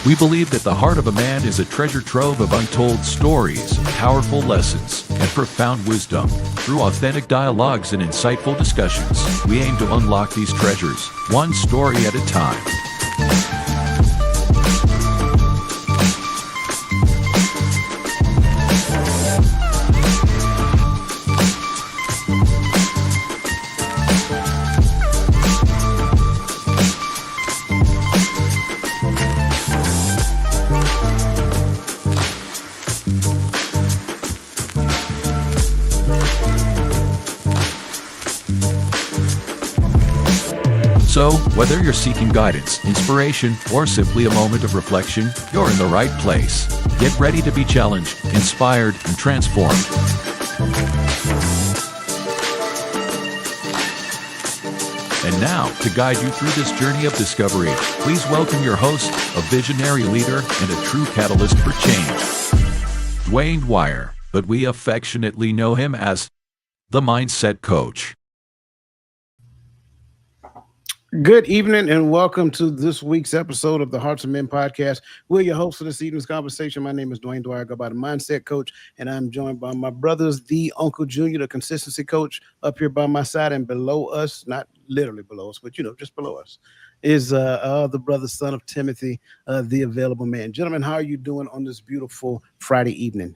We believe that the heart of a man is a treasure trove of untold stories, powerful lessons, and profound wisdom. Through authentic dialogues and insightful discussions, we aim to unlock these treasures, one story at a time. So, whether you're seeking guidance, inspiration, or simply a moment of reflection, you're in the right place. Get ready to be challenged, inspired, and transformed. And now, to guide you through this journey of discovery, please welcome your host, a visionary leader and a true catalyst for change, Dwayne Dwyer, but we affectionately know him as the Mindset Coach. Good evening and welcome to this week's episode of the Hearts of Men podcast. We're your hosts for this evening's conversation. My name is Dwayne Dwyer, I go by the Mindset Coach, and I'm joined by my brothers, the Uncle Junior, the Consistency Coach, up here by my side, and below us, not literally below us, but just below us, is the brother, son of Timothy, the Available Man. Gentlemen, how are you doing on this beautiful Friday evening?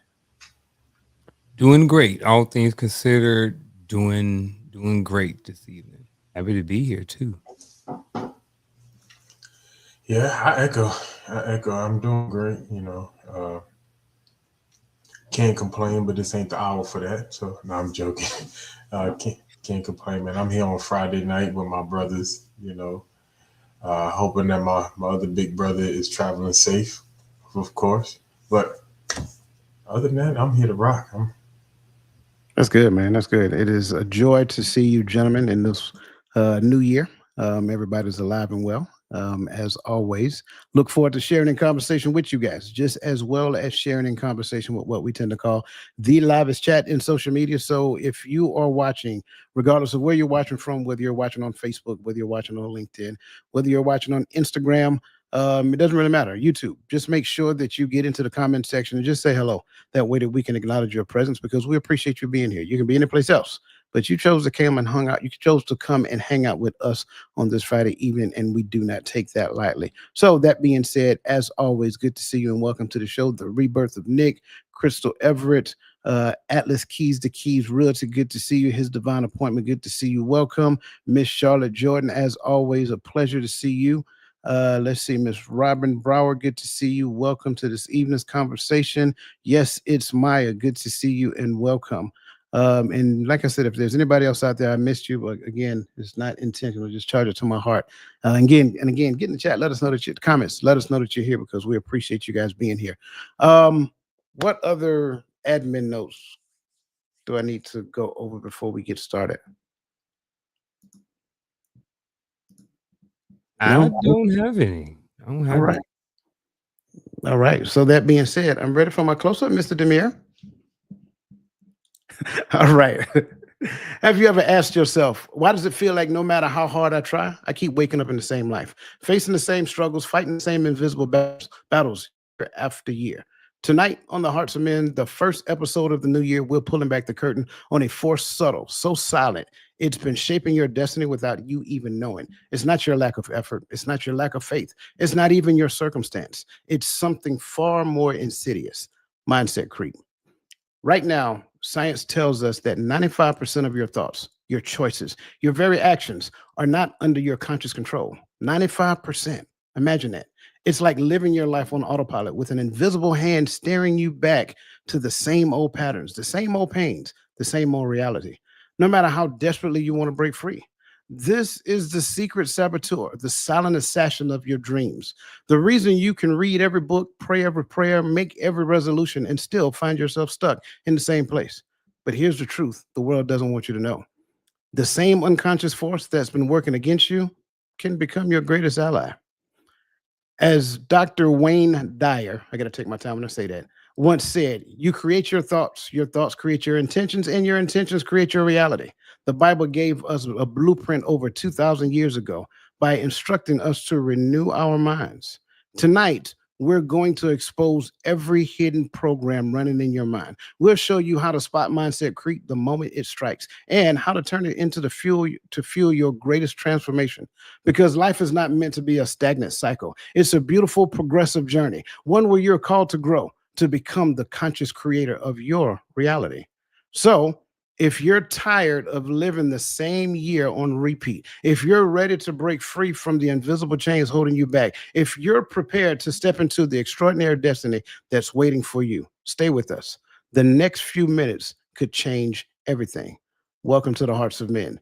Doing great. All things considered, doing great this evening. Happy to be here too. Yeah, I echo. I'm doing great. Can't complain, but this ain't the hour for that. So no, I'm joking. Can't complain, man. I'm here on Friday night with my brothers. Hoping that my other big brother is traveling safe, of course. But other than that, I'm here to rock. That's good, man. That's good. It is a joy to see you, gentlemen, in this new year. Everybody's alive and well. As always, look forward to sharing in conversation with you guys, just as well as sharing in conversation with what we tend to call the livest chat in social media. So if you are watching, regardless of where you're watching from, whether you're watching on Facebook, whether you're watching on LinkedIn, whether you're watching on Instagram, it doesn't really matter. YouTube, just make sure that you get into the comment section and just say hello. That way that we can acknowledge your presence, because we appreciate you being here. You can be any place else, but you chose to come and hung out. You chose to come and hang out with us on this Friday evening, and we do not take that lightly. So that being said, as always, good to see you and welcome to the show. The rebirth of Nick, Crystal Everett, Atlas Keys to Keys Realty. Good to see you. His divine appointment. Good to see you. Welcome, Miss Charlotte Jordan. As always, a pleasure to see you. Let's see, Miss Robin Brower, good to see you. Welcome to this evening's conversation. Yes, it's Maya. Good to see you and welcome. And like I said, if there's anybody else out there, I missed you, but again, it's not intentional. Just charge it to my heart. Again, get in the chat. Let us know that comments. Let us know that you're here, because we appreciate you guys being here. What other admin notes do I need to go over before we get started? I don't have any. I don't have any. All right. So that being said, I'm ready for my close-up, Mr. Demir. All right. Have you ever asked yourself, why does it feel like no matter how hard I try, I keep waking up in the same life, facing the same struggles, fighting the same invisible battles year after year? Tonight on the Hearts of Men, the first episode of the new year, we're pulling back the curtain on a force so silent, it's been shaping your destiny without you even knowing. It's not your lack of effort. It's not your lack of faith. It's not even your circumstance. It's something far more insidious: mindset creep. Right now, science tells us that 95% of your thoughts, your choices, your very actions are not under your conscious control. 95%. Imagine that. It's like living your life on autopilot with an invisible hand staring you back to the same old patterns, the same old pains, the same old reality, no matter how desperately you want to break free. This is the secret saboteur, the silent assassin of your dreams. The reason you can read every book, pray every prayer, make every resolution, and still find yourself stuck in the same place. But here's the truth the world doesn't want you to know. The same unconscious force that's been working against you can become your greatest ally. As Dr. Wayne Dyer, I got to take my time when I say that, once said, you create your thoughts create your intentions, and your intentions create your reality. The Bible gave us a blueprint over 2,000 years ago by instructing us to renew our minds. Tonight, we're going to expose every hidden program running in your mind. We'll show you how to spot mindset creep the moment it strikes and how to turn it into the fuel to fuel your greatest transformation. Because life is not meant to be a stagnant cycle. It's a beautiful progressive journey, one where you're called to grow, to become the conscious creator of your reality. So, if you're tired of living the same year on repeat, if you're ready to break free from the invisible chains holding you back, if you're prepared to step into the extraordinary destiny that's waiting for you, stay with us. The next few minutes could change everything. Welcome to the Hearts of Men,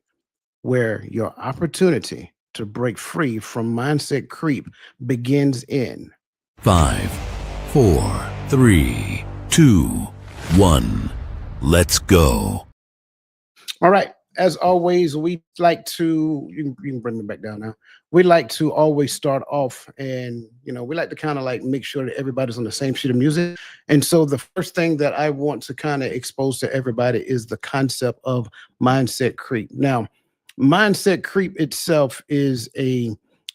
where your opportunity to break free from mindset creep begins in 5, 4, 3, 2, 1. Let's go. All right. As always, we like to, you can bring me back down now. We like to always start off and, we like to kind of like make sure that everybody's on the same sheet of music. And so the first thing that I want to kind of expose to everybody is the concept of mindset creep. Now, mindset creep itself is a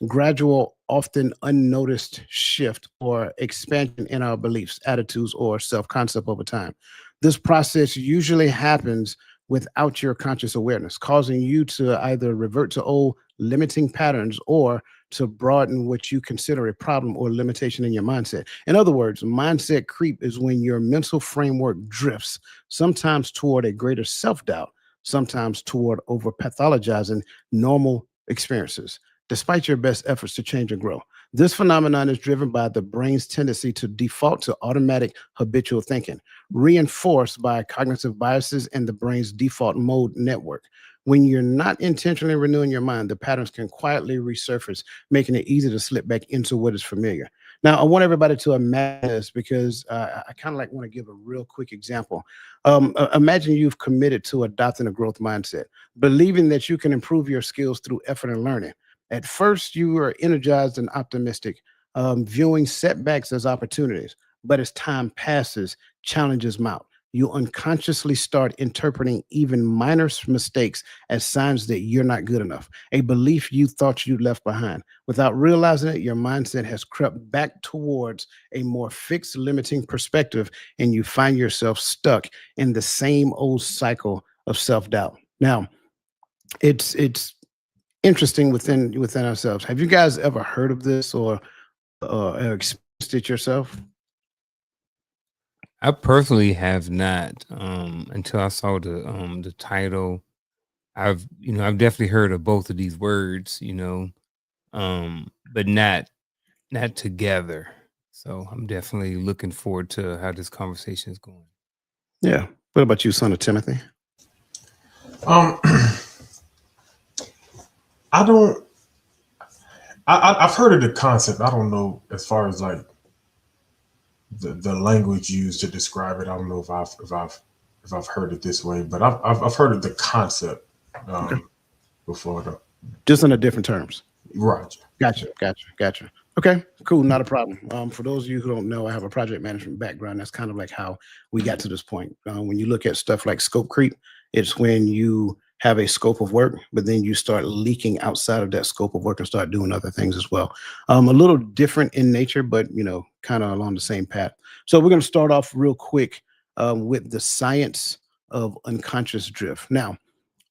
gradual, often unnoticed shift or expansion in our beliefs, attitudes, or self concept over time. This process usually happens without your conscious awareness, causing you to either revert to old limiting patterns or to broaden what you consider a problem or limitation in your mindset. In other words, mindset creep is when your mental framework drifts, sometimes toward a greater self doubt, sometimes toward over pathologizing normal experiences, despite your best efforts to change and grow. This phenomenon is driven by the brain's tendency to default to automatic habitual thinking, reinforced by cognitive biases and the brain's default mode network. When you're not intentionally renewing your mind, the patterns can quietly resurface, making it easy to slip back into what is familiar. Now, I want everybody to imagine this because I kind of like want to give a real quick example. Imagine you've committed to adopting a growth mindset, believing that you can improve your skills through effort and learning. At first, you are energized and optimistic, viewing setbacks as opportunities. But as time passes, challenges mount. You unconsciously start interpreting even minor mistakes as signs that you're not good enough, a belief you thought you left behind. Without realizing it, your mindset has crept back towards a more fixed, limiting perspective, and you find yourself stuck in the same old cycle of self doubt. Now, it's interesting within ourselves. Have you guys ever heard of this or experienced it yourself? I personally have not until I saw the title. I've definitely heard of both of these words, but not together. So I'm definitely looking forward to how this conversation is going. Yeah. What about you, son of Timothy? Um, I don't. I've heard of the concept. I don't know as far as like the language used to describe it. I don't know if I've heard it this way, but I've heard of the concept Okay. before. Just in a different terms. Right. Gotcha. Okay, cool, not a problem. For those of you who don't know, I have a project management background. That's kind of like how we got to this point. When you look at stuff like scope creep, it's when you have a scope of work, but then you start leaking outside of that scope of work and start doing other things as well. A little different in nature, but kind of along the same path. So we're going to start off real quick with the science of unconscious drift. Now,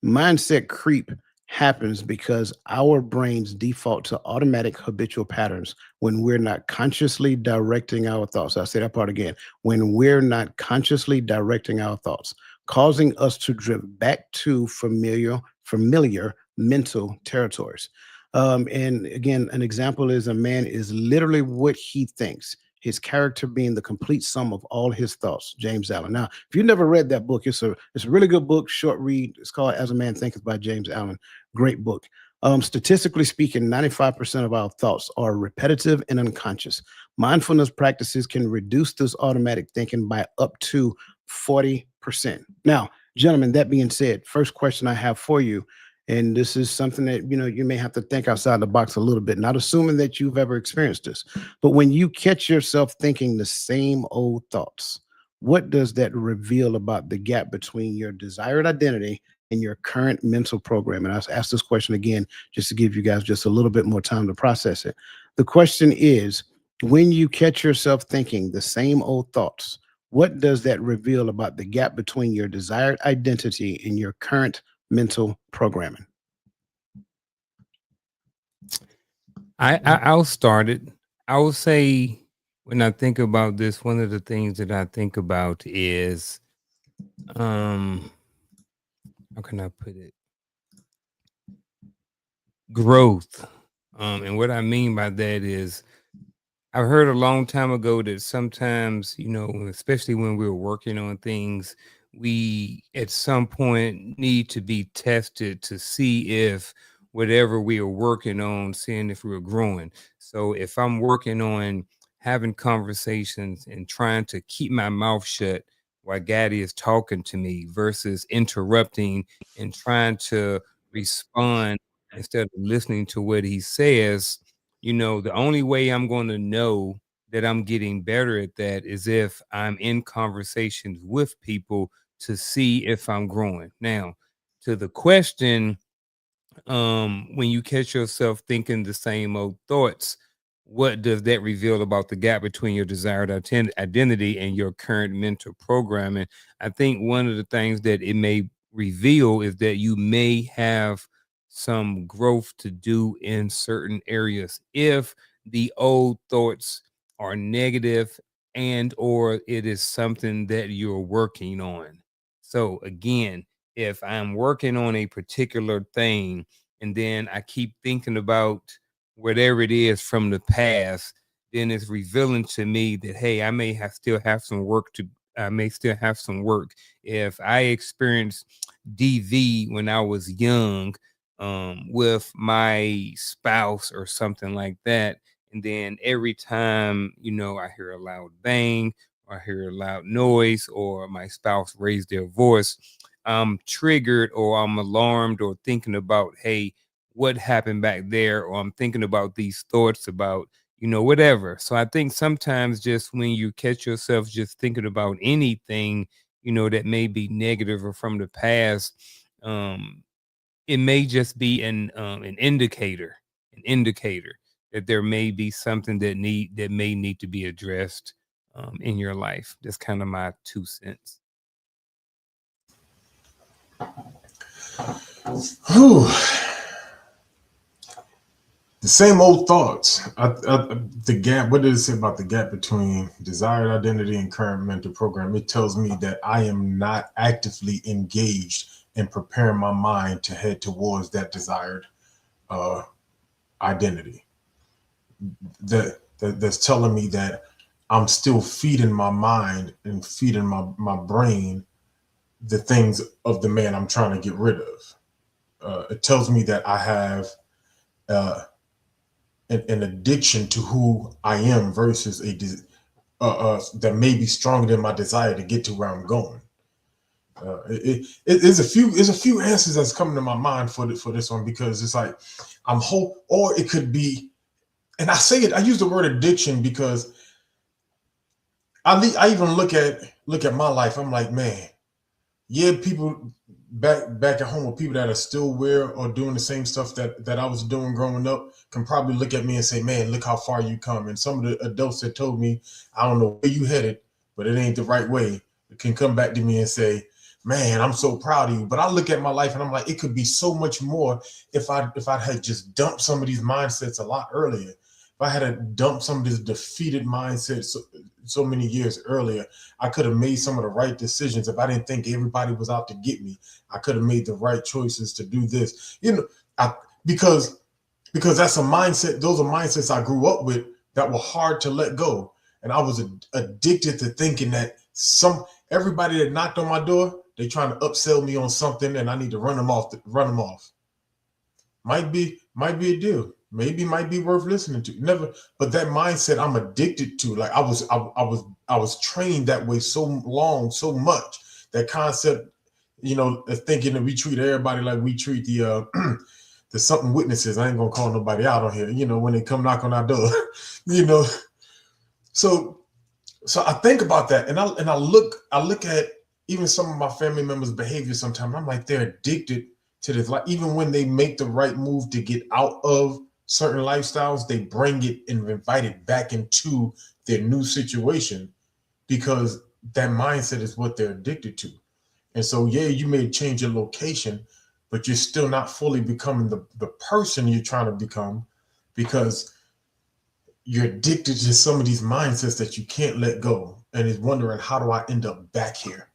mindset creep happens because our brains default to automatic habitual patterns when we're not consciously directing our thoughts. I'll say that part again. When we're not consciously directing our thoughts, causing us to drift back to familiar mental territories. And again, an example is a man is literally what he thinks, his character being the complete sum of all his thoughts. James Allen. Now, if you've never read that book, it's a really good book, short read. It's called As a Man Thinketh by James Allen. Great book. Statistically speaking, 95% of our thoughts are repetitive and unconscious. Mindfulness practices can reduce this automatic thinking by up to 40%. Now, gentlemen, that being said, first question I have for you, and this is something that you may have to think outside the box a little bit, not assuming that you've ever experienced this, but when you catch yourself thinking the same old thoughts, what does that reveal about the gap between your desired identity and your current mental program? And I'll ask this question again, just to give you guys just a little bit more time to process it. The question is, When you catch yourself thinking the same old thoughts, what does that reveal about the gap between your desired identity and your current mental programming? I'll start it. I will say when I think about this, one of the things that I think about is how can I put it? Growth. And what I mean by that is I heard a long time ago that sometimes, especially when we're working on things, we at some point need to be tested to see if whatever we are working on, seeing if we're growing. So if I'm working on having conversations and trying to keep my mouth shut while Gaddy is talking to me versus interrupting and trying to respond instead of listening to what he says, the only way I'm going to know that I'm getting better at that is if I'm in conversations with people to see if I'm growing. Now, to the question, when you catch yourself thinking the same old thoughts, what does that reveal about the gap between your desired identity and your current mental programming? I think one of the things that it may reveal is that you may have some growth to do in certain areas if the old thoughts are negative and or it is something that you're working on. So again, if I'm working on a particular thing and then I keep thinking about whatever it is from the past, then it's revealing to me that hey, still have some work to. I may still have some work. If I experienced DV when I was young, with my spouse or something like that, and then every time I hear a loud bang or I hear a loud noise or my spouse raise their voice, I'm triggered or I'm alarmed or thinking about, hey, what happened back there? Or I'm thinking about these thoughts about, whatever. So I think sometimes just when you catch yourself just thinking about anything, that may be negative or from the past, it may just be an indicator that there may be something that may need to be addressed in your life. That's kind of my 2 cents. Whew. The same old thoughts. The gap. What does it say about the gap between desired identity and current mental program? It tells me that I am not actively engaged in preparing my mind to head towards that desired identity. That's telling me that I'm still feeding my mind and feeding my brain the things of the man I'm trying to get rid of. It tells me that I have an addiction to who I am versus that may be stronger than my desire to get to where I'm going. It's a few answers that's coming to my mind for this one, because it's like I'm hope, or it could be, and I use the word addiction because I even look at my life. I'm like, man, yeah, people back at home, with people that are still aware or doing the same stuff that I was doing growing up, can probably look at me and say, man, look how far you come. And some of the adults that told me, I don't know where you headed, but it ain't the right way, can come back to me and say, man, I'm so proud of you. But I look at my life and I'm like, it could be so much more if I had just dumped some of these mindsets a lot earlier. If I had dumped some of this defeated mindset so many years earlier, I could have made some of the right decisions. If I didn't think everybody was out to get me, I could have made the right choices to do this. Because that's a mindset. Those are mindsets I grew up with that were hard to let go. And I was addicted to thinking that everybody that knocked on my door, they trying to upsell me on something and I need to run them off. Might be a deal. Maybe might be worth listening to. Never, but that mindset I'm addicted to. Like I was trained that way so long, so much. That concept, of thinking that we treat everybody like we treat the the something witnesses. I ain't gonna call nobody out on here. When they come knock on our door, So I think about that, and I look at even some of my family members' behavior sometimes. I'm like, they're addicted to this. Like even when they make the right move to get out of certain lifestyles, they bring it and invite it back into their new situation because that mindset is what they're addicted to. And so, yeah, you may change your location, but you're still not fully becoming the person you're trying to become because you're addicted to some of these mindsets that you can't let go and is wondering, how do I end up back here?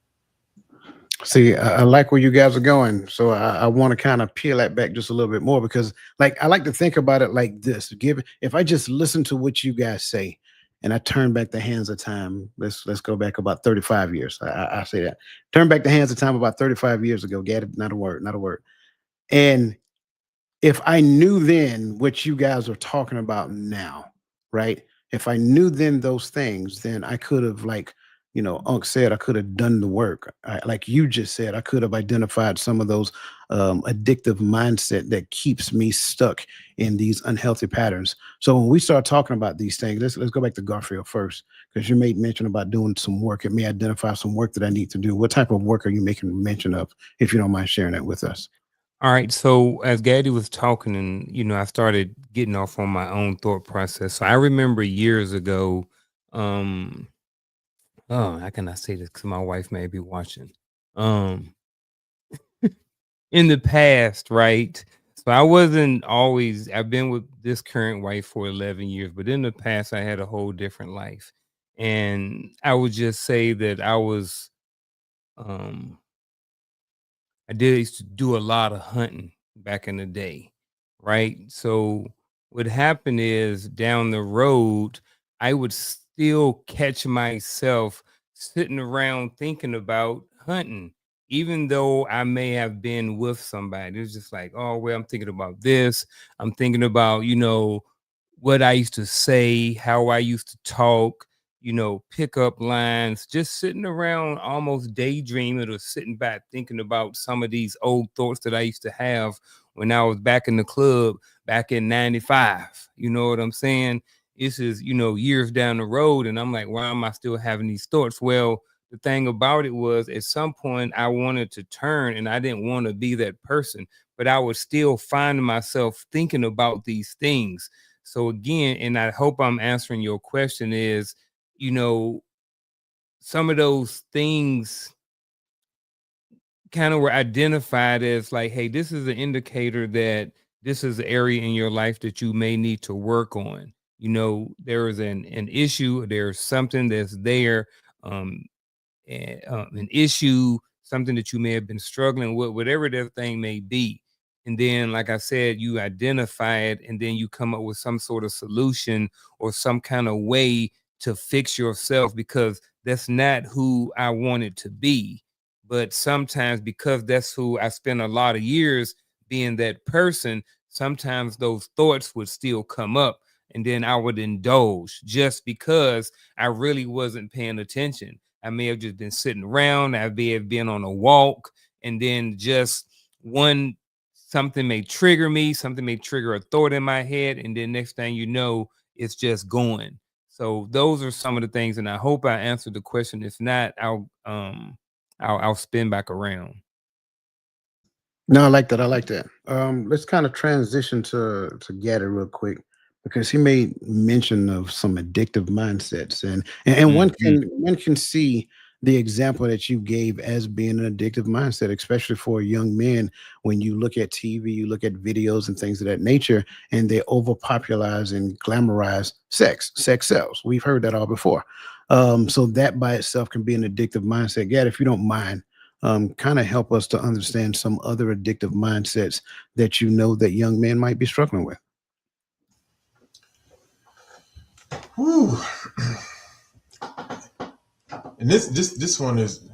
See, I like where you guys are going. So I want to kind of peel that back just a little bit more because, like, I like to think about it like this. If I just listen to what you guys say, and I turn back the hands of time. Let's go back about 35 years. I say that. Turn back the hands of time about 35 years ago. Get it? Not a word. Not a word. And if I knew then what you guys are talking about now, right? If I knew then those things, then I could have, like, Unc said, I could have done the work. Like you just said, I could have identified some of those addictive mindset that keeps me stuck in these unhealthy patterns. So when we start talking about these things, let's go back to Garfield first, because you made mention about doing some work. It may identify some work that I need to do. What type of work are you making mention of, if you don't mind sharing that with us? All right. So as Gaddy was talking, and I started getting off on my own thought process. So I remember years ago, um, oh, how can I say this? Because my wife may be watching. Um, in the past, right? So I wasn't always. I've been with this current wife for 11 years, but in the past, I had a whole different life, and I would just say that um, I did used to do a lot of hunting back in the day, right? So what happened is down the road, I would still catch myself sitting around thinking about hunting, even though I may have been with somebody. It's just like, oh, well, I'm thinking about this. I'm thinking about, what I used to say, how I used to talk, pick up lines, just sitting around almost daydreaming or sitting back thinking about some of these old thoughts that I used to have when I was back in the club back in 95. You know what I'm saying? This is, years down the road. And I'm like, why am I still having these thoughts? Well, the thing about it was at some point I wanted to turn and I didn't want to be that person, but I was still finding myself thinking about these things. So again, and I hope I'm answering your question is, you know, some of those things kind of were identified as like, hey, this is an indicator that this is an area in your life that you may need to work on. There is an issue, there's something that's there. Um, an issue, something that you may have been struggling with, whatever that thing may be. And then, like I said, you identify it and then you come up with some sort of solution or some kind of way to fix yourself because that's not who I wanted to be. But sometimes, because that's who I spent a lot of years being that person, sometimes those thoughts would still come up. And then I would indulge just because I really wasn't paying attention. I may have just been sitting around. I may have been on a walk, and then just something may trigger me. Something may trigger a thought in my head, and then next thing you know, it's just going. So those are some of the things, and I hope I answered the question. If not, I'll spin back around. No, I like that. I like that. Let's kind of transition to Gaddy real quick because he made mention of some addictive mindsets, and one can see the example that you gave as being an addictive mindset, especially for young men. When you look at TV, you look at videos and things of that nature, and they overpopularize and glamorize sex. Sex sells. We've heard that all before. So that by itself can be an addictive mindset. Gaddy, if you don't mind, kind of help us to understand some other addictive mindsets that that young men might be struggling with. Whew. And this one is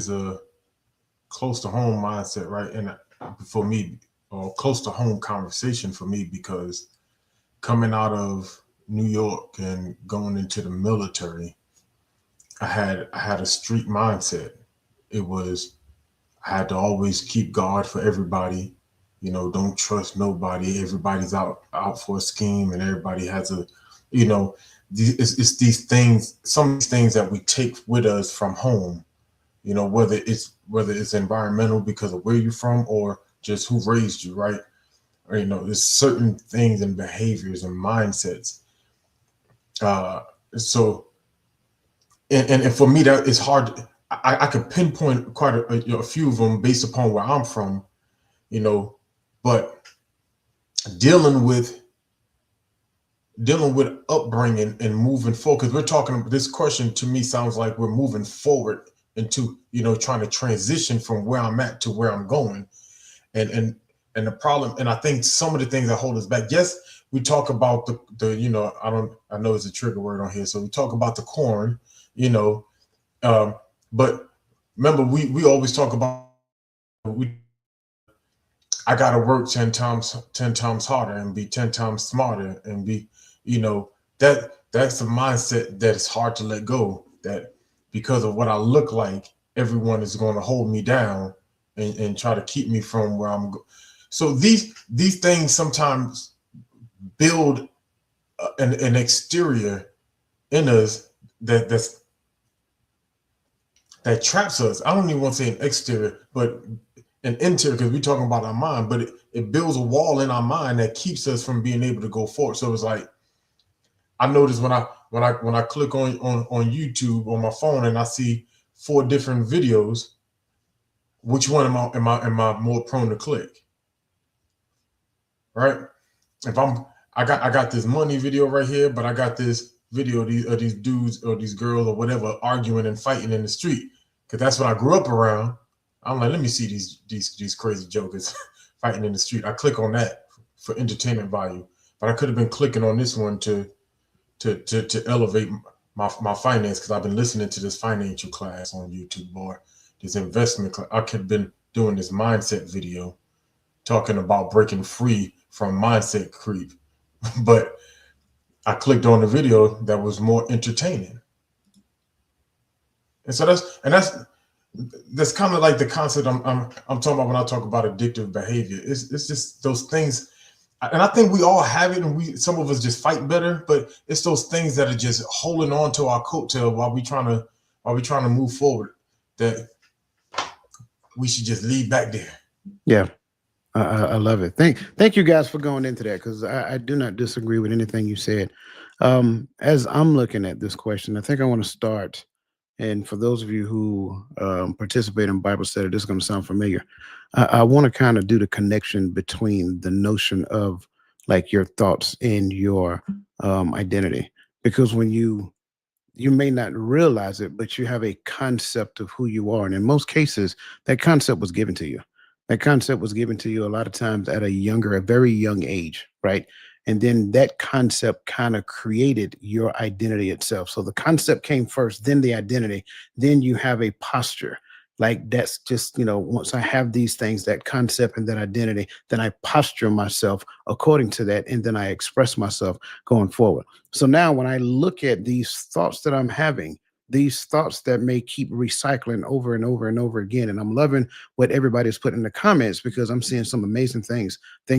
a close to home mindset, right? And for me, or close to home conversation for me, because coming out of New York and going into the military, I had a street mindset. It was I had to always keep guard for everybody. Don't trust nobody. Everybody's out for a scheme, and everybody has a, you know, it's these things. Some of these things that we take with us from home. Whether it's environmental because of where you're from or just who raised you, right? or, there's certain things and behaviors and mindsets. So, and for me, that it's hard. I can pinpoint quite a few of them based upon where I'm from, but dealing with upbringing and moving forward, because we're talking, this question to me sounds like we're moving forward into, trying to transition from where I'm at to where I'm going. And the problem, and I think some of the things that hold us back, yes, we talk about I know it's a trigger word on here. So we talk about the corn, but remember, we always talk about, I got to work 10 times harder and be 10 times smarter and be, that's a mindset that is hard to let go, that because of what I look like, everyone is going to hold me down and try to keep me from where I'm going. So these things sometimes build an exterior in us that traps us. I don't even want to say an exterior, but an interior, because we're talking about our mind, but it builds a wall in our mind that keeps us from being able to go forward. So it's like, I notice when I click on YouTube on my phone and I see 4 different videos, which one am I more prone to click? Right? If I got this money video right here, but I got this video of these dudes or these girls or whatever arguing and fighting in the street, because that's what I grew up around. I'm like, let me see these crazy jokers fighting in the street. I click on that for entertainment value, but I could have been clicking on this one to elevate my finance, because I've been listening to this financial class on YouTube, or this investment class. I could have been doing this mindset video talking about breaking free from mindset creep, but I clicked on the video that was more entertaining. And so that's kind of like the concept I'm talking about when I talk about addictive behavior. It's just those things, and I think we all have it, and some of us just fight better, but it's those things that are just holding on to our coattail while we trying to move forward, that we should just leave back there. Yeah. I love it. Thank you guys for going into that, because I do not disagree with anything you said. As I'm looking at this question, I think I want to start. And for those of you who participate in Bible study, this is going to sound familiar. I want to kind of do the connection between the notion of like your thoughts and your identity, because when you may not realize it, but you have a concept of who you are. And in most cases, that concept was given to you. That concept was given to you a lot of times at a very young age, right? And then that concept kind of created your identity itself. So the concept came first, then the identity, then you have a posture. Like that's just, once I have these things, that concept and that identity, then I posture myself according to that. And then I express myself going forward. So now when I look at these thoughts that I'm having, these thoughts that may keep recycling over and over and over again. And I'm loving what everybody's put in the comments, because I'm seeing some amazing things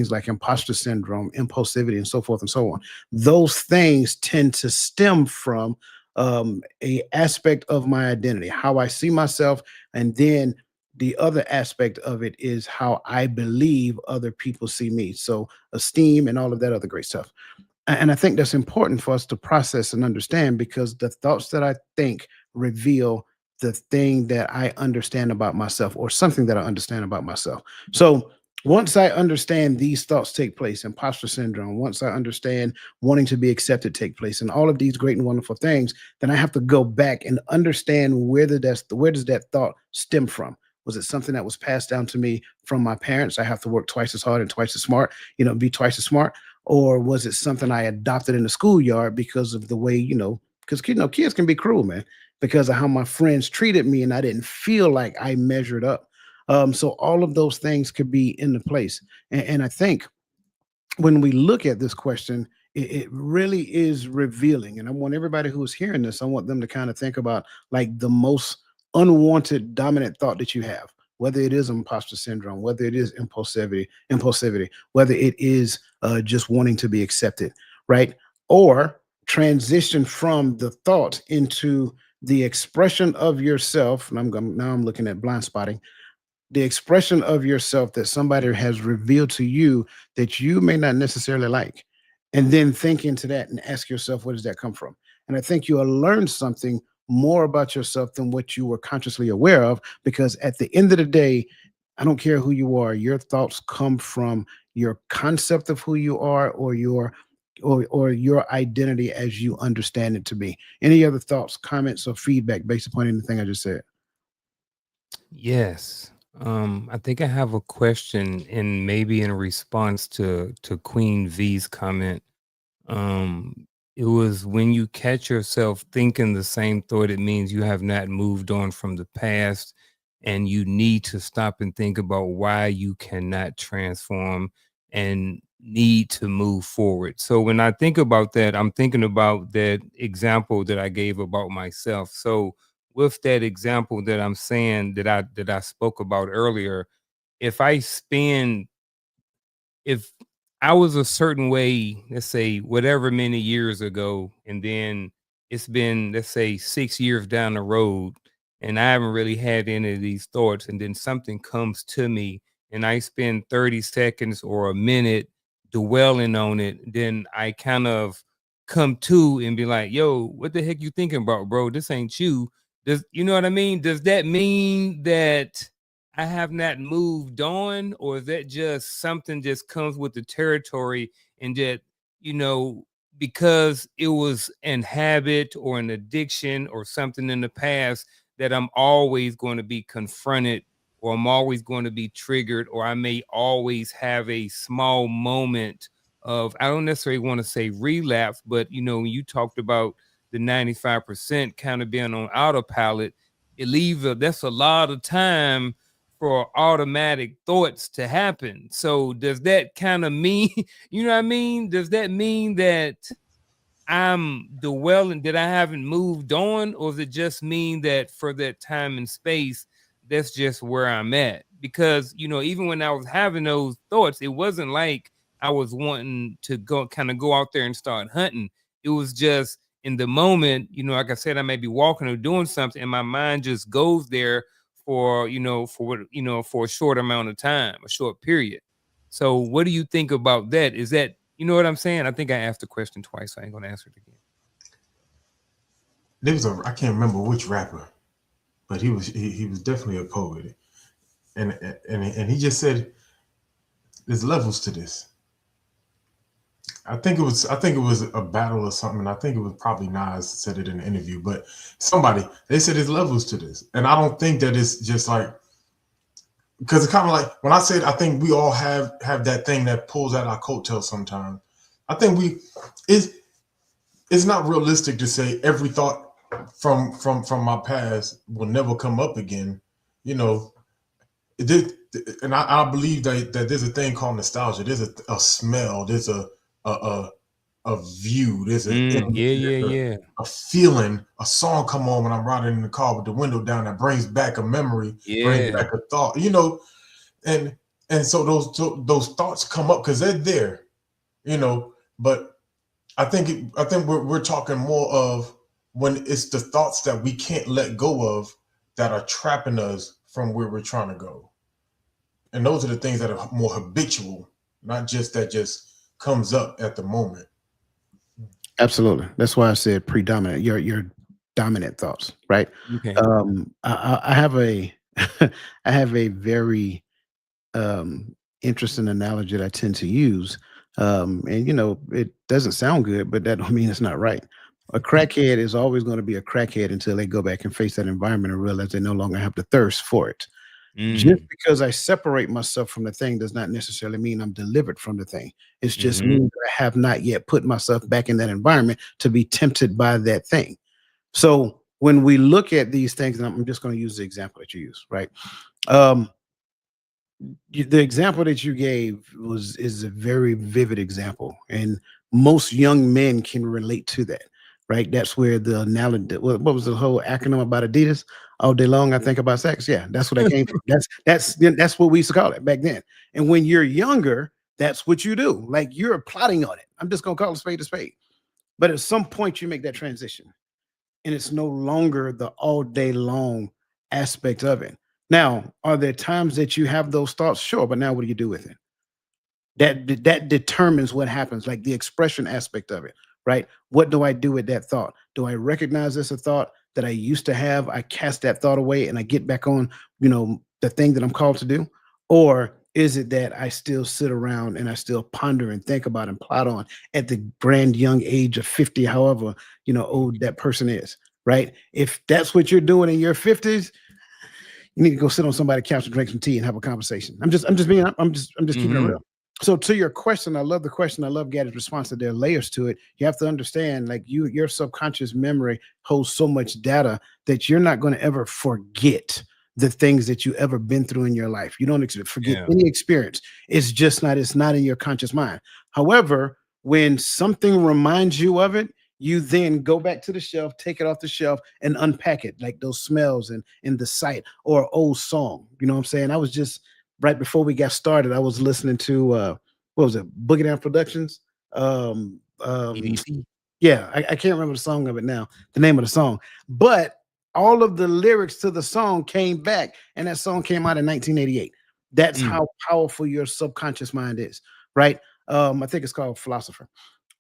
like imposter syndrome, impulsivity, and so forth and so on. Those things tend to stem from a aspect of my identity, how I see myself. And then the other aspect of it is how I believe other people see me. So esteem and all of that other great stuff. And I think that's important for us to process and understand, because the thoughts that I think reveal the thing that I understand about myself, or something that I understand about myself. So once I understand these thoughts take place, imposter syndrome, once I understand wanting to be accepted take place, and all of these great and wonderful things, then I have to go back and understand where does that thought stem from? Was it something that was passed down to me from my parents? I have to work twice as hard and twice as smart, be twice as smart. Or was it something I adopted in the schoolyard because of the way, because kids can be cruel, man, because of how my friends treated me and I didn't feel like I measured up. So all of those things could be in the place. And I think when we look at this question, it really is revealing. And I want everybody who is hearing this, I want them to kind of think about like the most unwanted dominant thought that you have, whether it is imposter syndrome, whether it is impulsivity, whether it is just wanting to be accepted, right? Or transition from the thought into the expression of yourself. And now I'm looking at blind spotting, the expression of yourself that somebody has revealed to you that you may not necessarily like, and then think into that and ask yourself, where does that come from? And I think you'll learn something more about yourself than what you were consciously aware of, because at the end of the day, I don't care who you are, your thoughts come from your concept of who you are, or your identity as you understand it to be. Any other thoughts, comments, or feedback based upon anything I just said? Yes. I think I have a question, and maybe in response to Queen V's comment. Um, it was when you catch yourself thinking the same thought, it means you have not moved on from the past, and you need to stop and think about why you cannot transform and need to move forward. So when I think about that, I'm thinking about that example that I gave about myself. So with that example that I'm saying that I spoke about earlier, if I spend if I was a certain way, let's say whatever many years ago, and then it's been, let's say, 6 years down the road, and I haven't really had any of these thoughts, and then something comes to me, and I spend 30 seconds or a minute dwelling on it, then I kind of come to and be like, yo, what the heck you thinking about, bro? This ain't you. Does you know what I mean? Does that mean that I have not moved on, or is that just something just comes with the territory, and that, you know, because it was an habit or an addiction or something in the past, that I'm always going to be confronted, or I'm always going to be triggered, or I may always have a small moment of, I don't necessarily want to say relapse, but when you talked about the 95% kind of being on autopilot, that's a lot of time for automatic thoughts to happen. So does that kind of mean, you know what I mean? Does that mean that I'm dwelling, that I haven't moved on, or does it just mean that for that time and space, that's just where I'm at? Because even when I was having those thoughts, it wasn't like I was wanting to go out there and start hunting. It was just in the moment, like I said, I may be walking or doing something, and my mind just goes there for a short amount of time, a short period. So what do you think about that? Is that, you know what I'm saying? I think I asked the question twice, so I ain't gonna answer it again. There was I can't remember which rapper, but he was definitely a poet, and he just said there's levels to this. I think it was a battle or something. I think it was probably Nas said it in an interview, but they said there's levels to this, and I don't think that it's just like, because it's kind of like when I said I think we all have that thing that pulls at our coattails sometimes. I think it's not realistic to say every thought from my past will never come up again. You know, and I believe that there's a thing called nostalgia. There's a smell. There's a a view. There's a Yeah, image. yeah, There's yeah, a feeling. A song come on when I'm riding in the car with the window down that brings back a memory, brings yeah. back a thought. And so those thoughts come up because they're there. But I think we're talking more of when it's the thoughts that we can't let go of that are trapping us from where we're trying to go. And those are the things that are more habitual, not just that just comes up at the moment. Absolutely. That's why I said predominant. Your dominant thoughts, right? Okay. I have a I have a very interesting analogy that I tend to use. And it doesn't sound good, but that don't mean it's not right. A crackhead is always going to be a crackhead until they go back and face that environment and realize they no longer have the thirst for it. Just Mm. because I separate myself from the thing does not necessarily mean I'm delivered from the thing. It's just Mm-hmm. means that I have not yet put myself back in that environment to be tempted by that thing. So when we look at these things, and I'm just going to use the example that you use, right? Um, the example that you gave is a very vivid example, and most young men can relate to that, right? That's where the analogy, what was the whole acronym about Adidas? All day long I think about sex. Yeah, that's where that came from. That's what we used to call it back then. And when you're younger, that's what you do. Like, you're plotting on it. I'm just gonna call a spade, but at some point you make that transition, and it's no longer the all day long aspect of it. Now, are there times that you have those thoughts? Sure, but now what do you do with it? That determines what happens, like the expression aspect of it, right? What do I do with that thought? Do I recognize this a thought that I used to have? I cast that thought away and I get back on, the thing that I'm called to do? Or is it that I still sit around and I still ponder and think about and plot on at the grand young age of 50, however, old that person is, right? If that's what you're doing in your 50s, you need to go sit on somebody's couch and drink some tea and have a conversation. I'm just keeping it real. So to your question, I love the question. I love Gaddy's response that there are layers to it. You have to understand, like your subconscious memory holds so much data that you're not going to ever forget the things that you ever been through in your life. You don't forget any experience. It's not in your conscious mind. However, when something reminds you of it, you then go back to the shelf, take it off the shelf, and unpack it, like those smells and the sight or an old song. You know what I'm saying? I was just right before we got started, I was listening to what was it, Boogie Down Productions? EDC. Yeah, I can't remember the song of it now, the name of the song, but all of the lyrics to the song came back, and that song came out in 1988. That's how powerful your subconscious mind is, right? I think it's called Philosopher.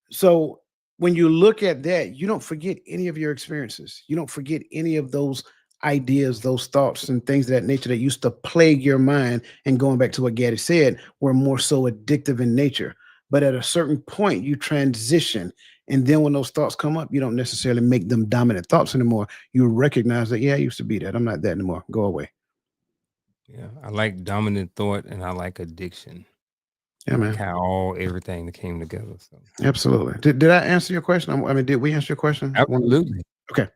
So when you look at that, you don't forget any of your experiences. You don't forget any of those ideas, those thoughts, and things of that nature that used to plague your mind. And going back to what Gaddy said, were more so addictive in nature. But at a certain point, you transition. And then when those thoughts come up, you don't necessarily make them dominant thoughts anymore. You recognize that, yeah, I used to be that. I'm not that anymore. Go away. Yeah, I like dominant thought and I like addiction. Yeah, man. Like how everything that came together. So Absolutely. Did I answer your question? I mean, did we answer your question? absolutely. Okay.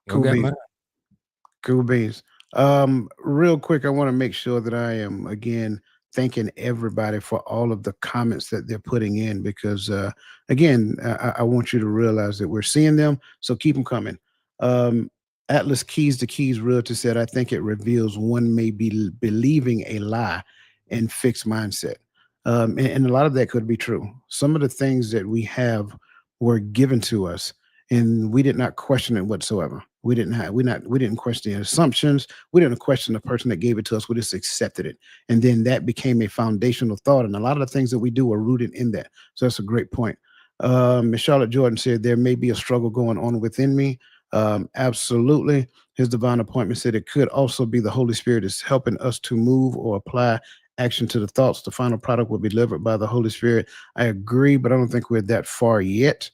Cool. Got mine. Cool beans. Real quick, I want to make sure that I am again thanking everybody for all of the comments that they're putting in, because again, I want you to realize that we're seeing them, so keep them coming. Atlas Keys to Keys Realtor said, I think it reveals one may be believing a lie and fixed mindset. And a lot of that could be true. Some of the things that we have were given to us, and we did not question it whatsoever. We didn't question the assumptions. We didn't question the person that gave it to us. We just accepted it. And then that became a foundational thought. And a lot of the things that we do are rooted in that. So that's a great point. Miss Charlotte Jordan said, there may be a struggle going on within me. Absolutely. His divine appointment said it could also be the Holy Spirit is helping us to move or apply action to the thoughts. The final product will be delivered by the Holy Spirit. I agree, but I don't think we're that far yet.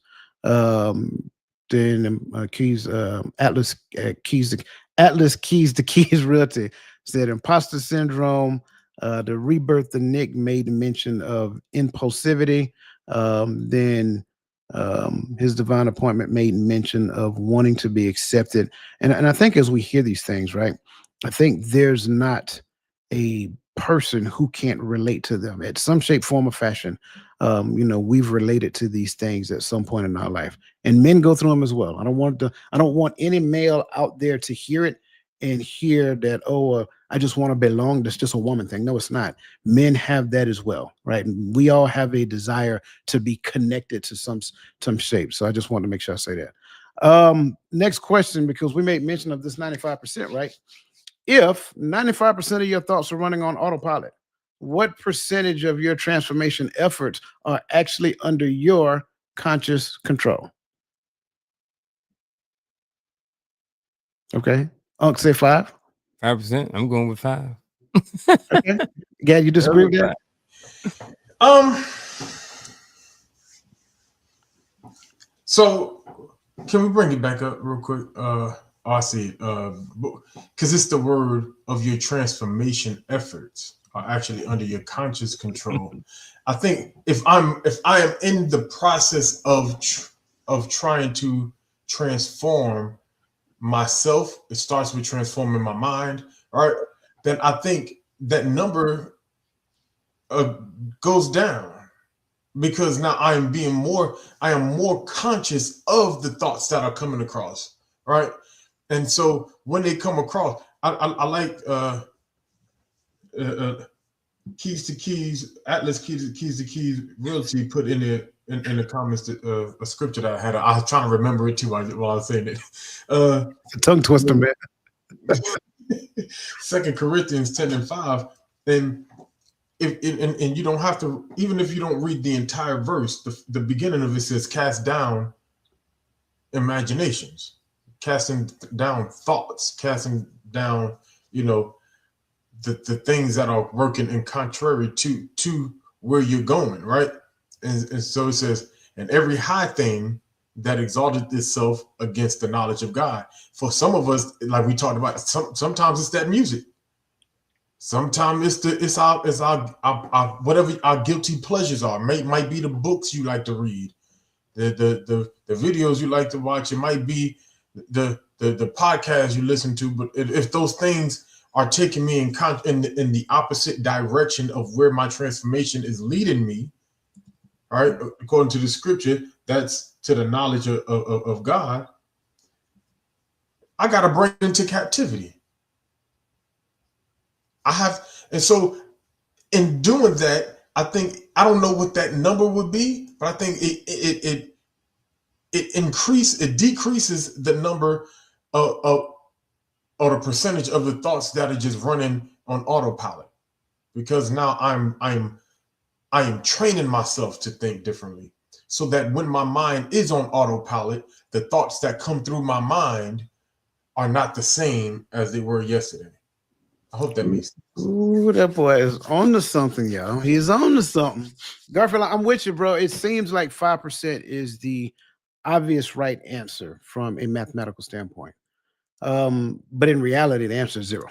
Then Keys, Atlas Keys to Keys Realty said imposter syndrome, the rebirth, the Nick made mention of impulsivity. Then his divine appointment made mention of wanting to be accepted. And I think as we hear these things, right, I think there's not a person who can't relate to them at some shape, form, or fashion. We've related to these things at some point in our life, and men go through them as well. I don't want any male out there to hear it and hear that, I just want to belong. That's just a woman thing. No, it's not. Men have that as well, right? And we all have a desire to be connected to some shape. So I just want to make sure I say that. Next question, because we made mention of this 95%, right? If 95% of your thoughts are running on autopilot, what percentage of your transformation efforts are actually under your conscious control? Okay. Unc say 5. 5%. I'm going with 5. Okay. Gad, you disagree with that? So can we bring it back up real quick? I see. Because it's the word of your transformation efforts are actually under your conscious control. I think if I am in the process of trying to transform myself, it starts with transforming my mind, right? Then I think that number goes down, because now I am more conscious of the thoughts that are coming across, right? And so when they come across, I like Keys to Keys, Atlas Keys to Keys Realty put in the comments a scripture that I had. I was trying to remember it too while I was saying it. It's a tongue twister, man. 2 Corinthians 10:5, and and you don't have to, even if you don't read the entire verse, the beginning of it says, cast down imaginations, casting down thoughts, casting down, you know, the things that are working in contrary to where you're going, right? And so it says, and every high thing that exalted itself against the knowledge of God. For some of us, like we talked about, sometimes it's that music. Sometimes it's our whatever our guilty pleasures are. Might be the books you like to read, the videos you like to watch. It might be the podcast you listen to. But if those things are taking me in the opposite direction of where my transformation is leading me, all right, according to the scripture, that's to the knowledge of God, I got to bring it into captivity. And so in doing that, I think, I don't know what that number would be, but I think it decreases the number of or the percentage of the thoughts that are just running on autopilot, because now I am training myself to think differently, so that when my mind is on autopilot, the thoughts that come through my mind are not the same as they were yesterday. I hope that makes sense. Ooh, that boy is on to something, y'all. He's on to something. Garfield, I'm with you, bro. It seems like 5% is the obvious right answer from a mathematical standpoint. But in reality, the answer is 0,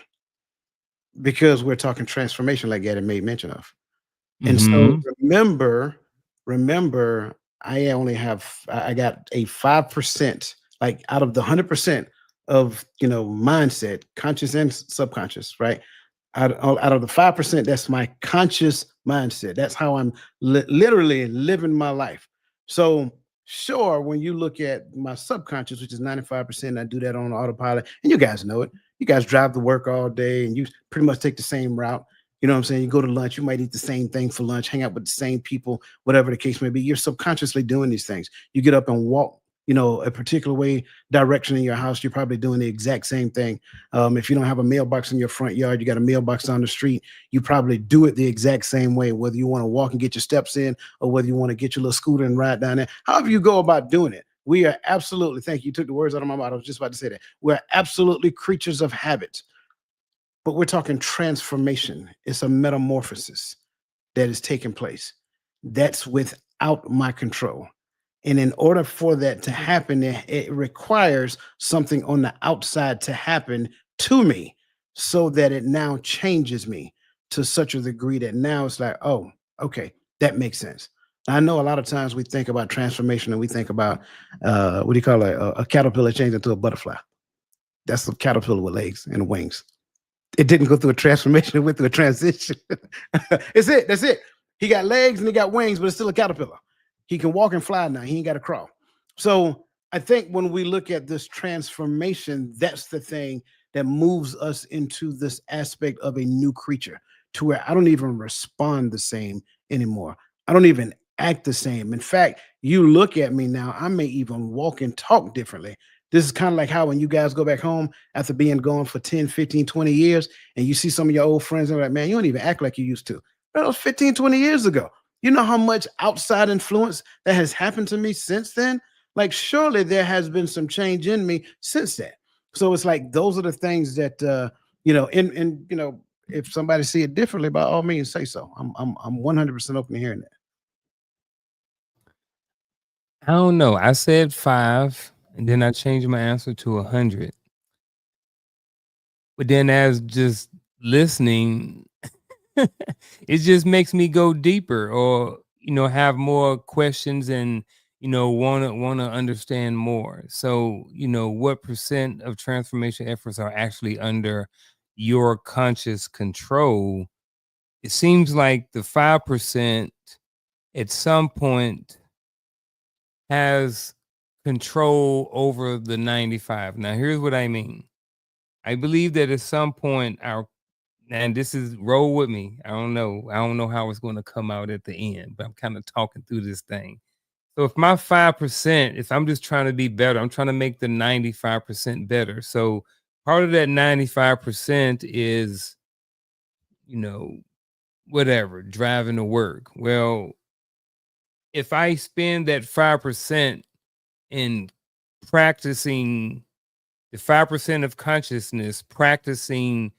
because we're talking transformation, like Gaddy made mention of. And so remember, I got a 5%, like out of the 100% of, mindset, conscious and subconscious, right? Out of the 5%, that's my conscious mindset. That's how I'm literally living my life. So sure, when you look at my subconscious, which is 95%, I do that on autopilot, and you guys know it. You guys drive to work all day and you pretty much take the same route. You know what I'm saying? You go to lunch, you might eat the same thing for lunch, hang out with the same people, whatever the case may be. You're subconsciously doing these things. You get up and walk, a particular way, direction in your house. You're probably doing the exact same thing. If you don't have a mailbox in your front yard, you got a mailbox on the street, you probably do it the exact same way, whether you want to walk and get your steps in, or whether you want to get your little scooter and ride down there. However you go about doing it, we are absolutely, thank you, you took the words out of my mouth. I was just about to say that. We're absolutely creatures of habit. But we're talking transformation. It's a metamorphosis that is taking place. That's without my control. And in order for that to happen, it requires something on the outside to happen to me, so that it now changes me to such a degree that now it's like, oh, okay, that makes sense. I know a lot of times we think about transformation and we think about, what do you call it? A caterpillar changing into a butterfly. That's a caterpillar with legs and wings. It didn't go through a transformation, it went through a transition. That's it. He got legs and he got wings, but it's still a caterpillar. He can walk and fly now. He ain't got to crawl. So I think when we look at this transformation, that's the thing that moves us into this aspect of a new creature, to where I don't even respond the same anymore. I don't even act the same. In fact, you look at me now, I may even walk and talk differently. This is kind of like how when you guys go back home after being gone for 10, 15, 20 years, and you see some of your old friends and they're like, man, you don't even act like you used to. That was 15, 20 years ago. You know how much outside influence that has happened to me since then? Like, surely there has been some change in me since then. So it's like, those are the things that, if somebody see it differently, by all means say so. I'm 100% open to hearing that. I don't know. I said 5, and then I changed my answer to 100. But then, as just listening, it just makes me go deeper, or have more questions, and want to understand more. So what percent of transformation efforts are actually under your conscious control? It seems like the 5% at some point has control over the 95. Now, here's what I mean. I believe that at some point, and this is, roll with me. I don't know how it's going to come out at the end, but I'm kind of talking through this thing. So if my 5%, if I'm just trying to be better, I'm trying to make the 95% better. So part of that 95% is, whatever, driving to work. Well, if I spend that 5% in practicing the 5% of consciousness, practicing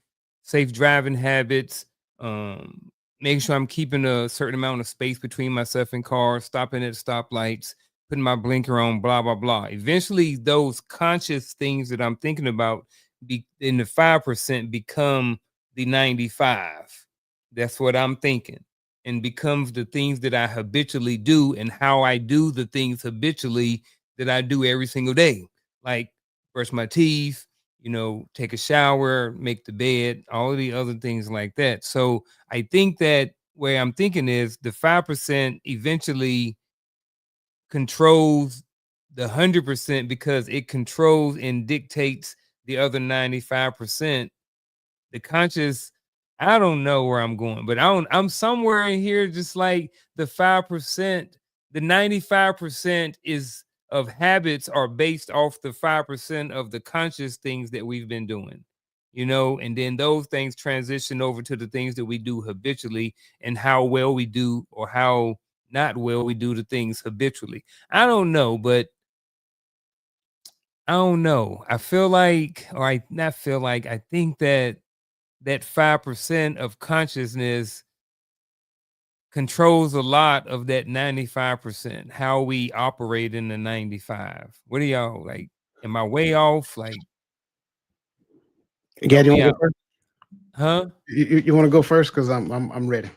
safe driving habits, making sure I'm keeping a certain amount of space between myself and cars, stopping at stoplights, putting my blinker on, blah, blah, blah. Eventually, those conscious things that I'm thinking about in the 5% become the 95. That's what I'm thinking. And becomes the things that I habitually do and how I do the things habitually that I do every single day. Like brush my teeth, take a shower, make the bed, all of the other things like that. So I think that way I'm thinking is the 5% eventually controls the 100% because it controls and dictates the other 95%. The conscious, I don't know where I'm going, but I'm somewhere in here, just like the 5%, the 95% is of habits are based off the 5% of the conscious things that we've been doing, and then those things transition over to the things that we do habitually and how well we do or how not well we do the things habitually. I don't know, but I don't know. I feel like, or I not feel like, I think that 5% of consciousness controls a lot of that 95%, how we operate in the 95. What do y'all like? Am I way off? Like, Gad, you want to out. go first? Huh? You want to go first? Because I'm ready.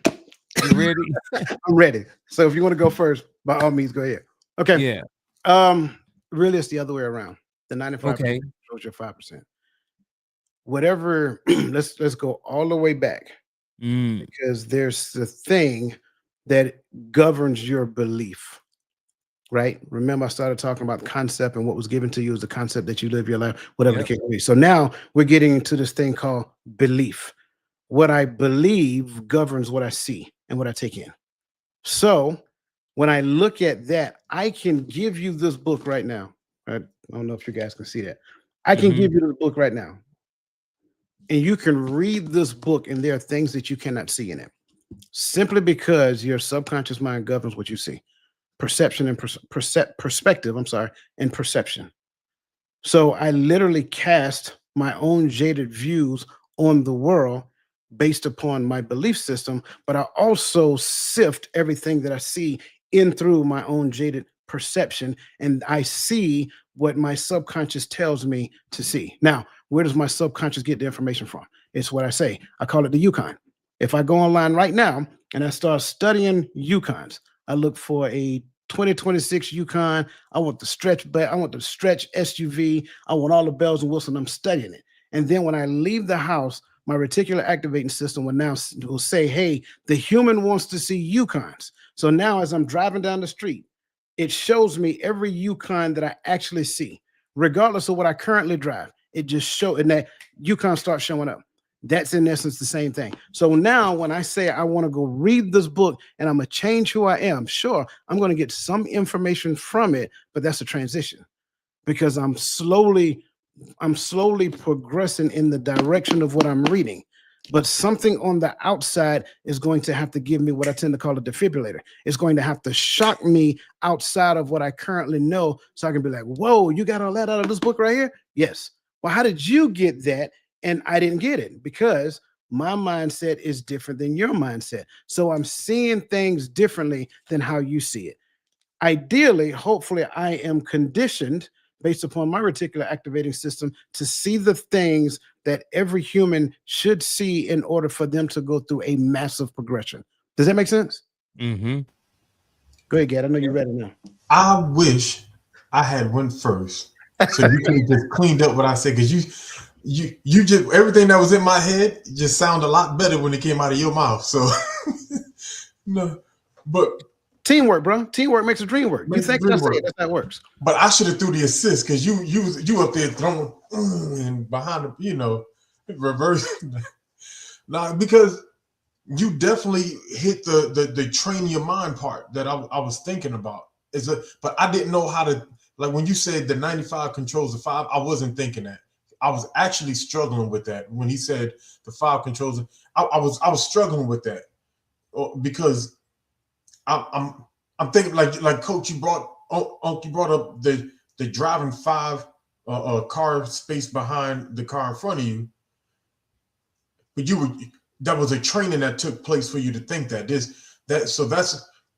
You ready? I'm ready. So if you want to go first, by all means, go ahead. Okay. Yeah. Really, it's the other way around. The 95% Okay. controls your 5%. Whatever, let's go all the way back. Because there's the thing that governs your belief, right? Remember, I started talking about concept, and what was given to you is the concept that you live your life, whatever the case may be. So now we're getting into this thing called belief. What I believe governs what I see and what I take in. So when I look at that, I can give you this book right now. I don't know if you guys can see that. I can give you the book right now. And you can read this book, and there are things that you cannot see in it, simply because your subconscious mind governs what you see. Perception and perspective, and perception. So I literally cast my own jaded views on the world based upon my belief system, but I also sift everything that I see in through my own jaded perception, and I see what my subconscious tells me to see. Now, where does my subconscious get the information from? It's what I say. I call it the Yukon. If I go online right now and I start studying Yukons, I look for a 2026 Yukon. I want the stretch SUV. I want all the bells and whistles. I'm studying it. And then when I leave the house, my reticular activating system will say, hey, the human wants to see Yukons. So now as I'm driving down the street, it shows me every Yukon that I actually see, regardless of what I currently drive. It just shows, and that Yukon starts showing up. That's in essence the same thing. So now when I say I want to go read this book and I'm going to change who I am, sure, I'm going to get some information from it, but that's a transition, because I'm slowly progressing in the direction of what I'm reading. But something on the outside is going to have to give me what I tend to call a defibrillator. It's going to have to shock me outside of what I currently know, so I can be like, whoa, you got all that out of this book right here? Yes. Well, how did you get that? And I didn't get it because my mindset is different than your mindset. So I'm seeing things differently than how you see it. Ideally, hopefully, I am conditioned based upon my reticular activating system to see the things that every human should see in order for them to go through a massive progression. Does that make sense? Mm-hmm. Go ahead, Gad. I know you're ready now. I wish I had went first, so you could have just cleaned up what I said, because you just, everything that was in my head just sounded a lot better when it came out of your mouth. So no, but teamwork, bro. Teamwork makes a dream work. You think that's how that works? But I should have threw the assist, because you up there throwing and behind the reverse. Now, because you definitely hit the train your mind part that I was thinking about. But I didn't know how to, like when you said the 95 controls the 5, I wasn't thinking that. I was actually struggling with that when he said the 5 controls. I was struggling with that because I'm thinking like Coach, you brought up the driving 5 car space behind the car in front of you, but that was a training that took place for you to think that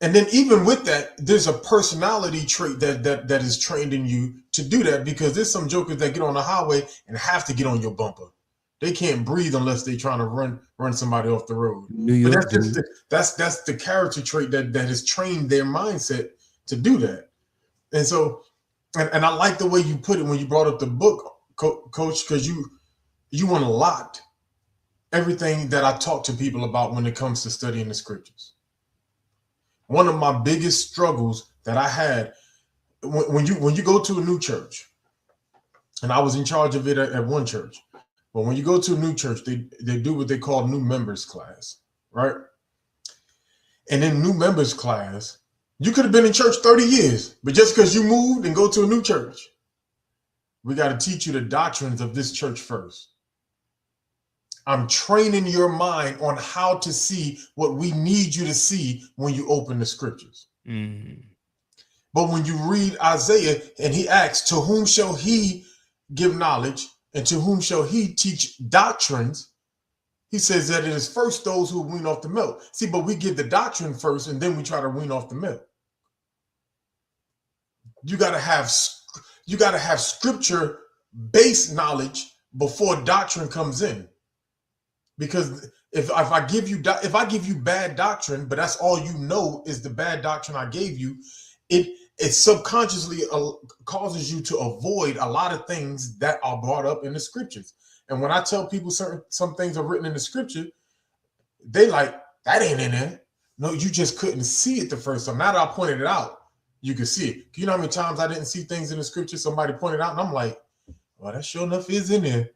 and then even with that, there's a personality trait that is trained in you to do that, because there's some jokers that get on the highway and have to get on your bumper. They can't breathe unless they're trying to run somebody off the road. New York, but that's the character trait that has trained their mindset to do that. And so, and I like the way you put it when you brought up the book, Coach, because you unlocked everything that I talk to people about when it comes to studying the scriptures. One of my biggest struggles that I had when you go to a new church, and I was in charge of it at one church, but when you go to a new church, they do what they call new members class, right? And in new members class, you could have been in church 30 years, but just because you moved and go to a new church, we got to teach you the doctrines of this church first. I'm training your mind on how to see what we need you to see when you open the scriptures. Mm. But when you read Isaiah and he asks, to whom shall he give knowledge and to whom shall he teach doctrines? He says that it is first those who wean off the milk. See, but we give the doctrine first and then we try to wean off the milk. You got to have scripture based knowledge before doctrine comes in. Because if I give you bad doctrine, but that's all you know is the bad doctrine I gave you, it subconsciously causes you to avoid a lot of things that are brought up in the scriptures. And when I tell people some things are written in the scripture, they like, that ain't in there. No, you just couldn't see it the first time. Now that I pointed it out, you could see it. You know how many times I didn't see things in the scripture somebody pointed out, and I'm like, well, that sure enough is in there.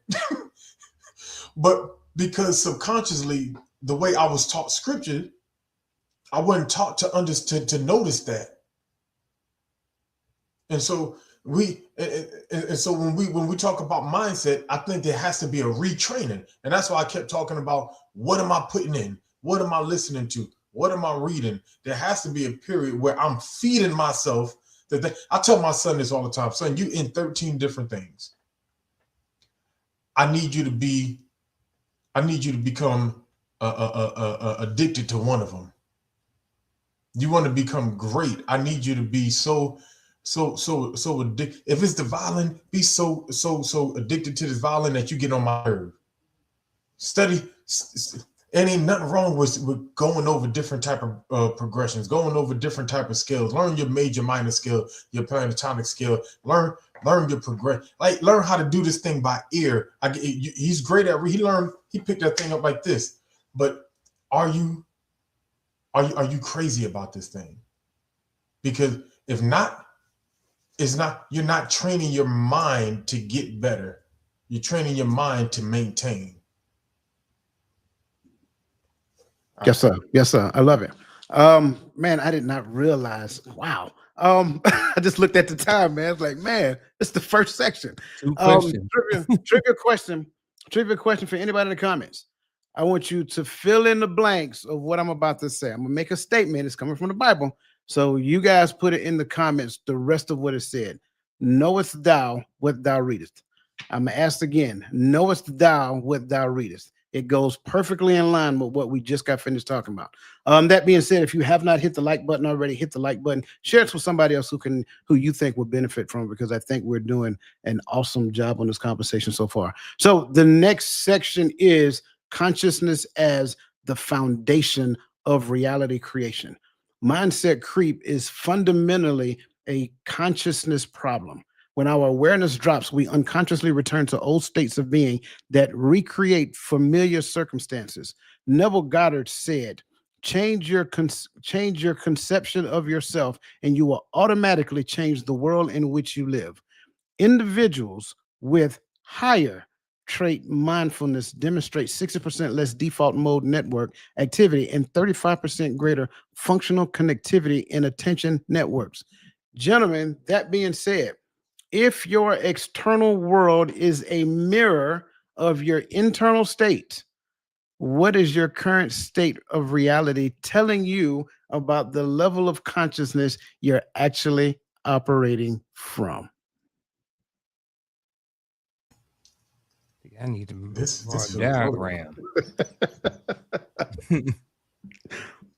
But because subconsciously, the way I was taught scripture, I wasn't taught to notice that. And so when we talk about mindset, I think there has to be a retraining. And that's why I kept talking about, what am I putting in? What am I listening to? What am I reading? There has to be a period where I'm feeding myself. I tell my son this all the time. Son, you in 13 different things. I need you to become addicted to one of them. You want to become great. I need you to be so addicted. If it's the violin, be so addicted to this violin that you get on my nerve. Study. And ain't nothing wrong with going over different type of progressions, going over different type of scales. Learn your major, minor scale, your pentatonic scale. Learn your progression. Like, learn how to do this thing by ear. He's great at he picked that thing up like this. But are you crazy about this thing? Because if not, you're not training your mind to get better. You're training your mind to maintain. Yes, sir. Yes, sir. I love it. Man, I did not realize. Wow. I just looked at the time, man. I was like, man, it's the first section. Trivia question for anybody in the comments. I want you to fill in the blanks of what I'm about to say. I'm gonna make a statement. It's coming from the Bible. So you guys put it in the comments, the rest of what it said. Knowest thou what thou readest? I'm gonna ask again. Knowest thou what thou readest? It goes perfectly in line with what we just got finished talking about. That being said, if you have not hit the like button already, hit the like button. Share it with somebody else who you think will benefit from it, because I think we're doing an awesome job on this conversation so far. So the next section is consciousness as the foundation of reality creation. Mindset creep is fundamentally a consciousness problem. When our awareness drops, we unconsciously return to old states of being that recreate familiar circumstances. Neville Goddard said, change your conception of yourself, and you will automatically change the world in which you live. Individuals with higher trait mindfulness demonstrate 60% less default mode network activity and 35% greater functional connectivity in attention networks. Gentlemen, that being said, If your external world is a mirror of your internal state, what is your current state of reality telling you about the level of consciousness you're actually operating from? I need to draw a This feels loaded. diagram.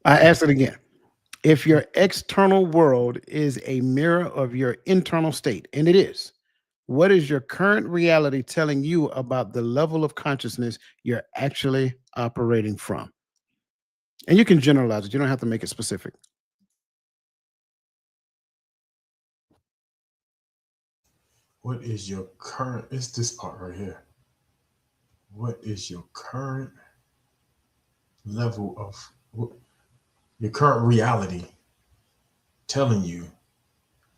I ask it again. If your external world is a mirror of your internal state, and it is, what is your current reality telling you about the level of consciousness you're actually operating from? And you can generalize it, you don't have to make it specific. What is your current? It's this part right here. What is your current level of your current reality telling you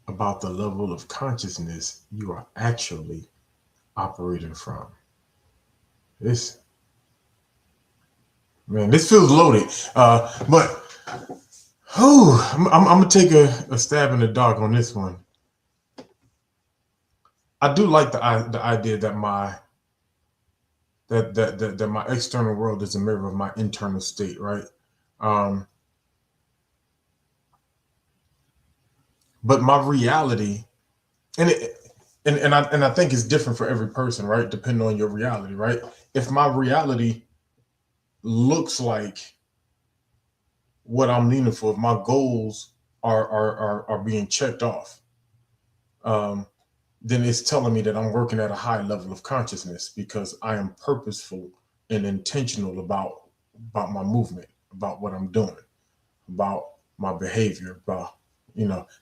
about the level of consciousness you are actually operating from? This, man, this feels loaded. But whew, I'm gonna take a stab in the dark on this one. I do like the idea that my that my external world is a mirror of my internal state, right? But my reality, and I think it's different for every person, right? Depending on your reality, right? If my reality looks like what I'm leaning for, if my goals are being checked off, then it's telling me that I'm working at a high level of consciousness because I am purposeful and intentional about my movement, about what I'm doing, about my behavior, about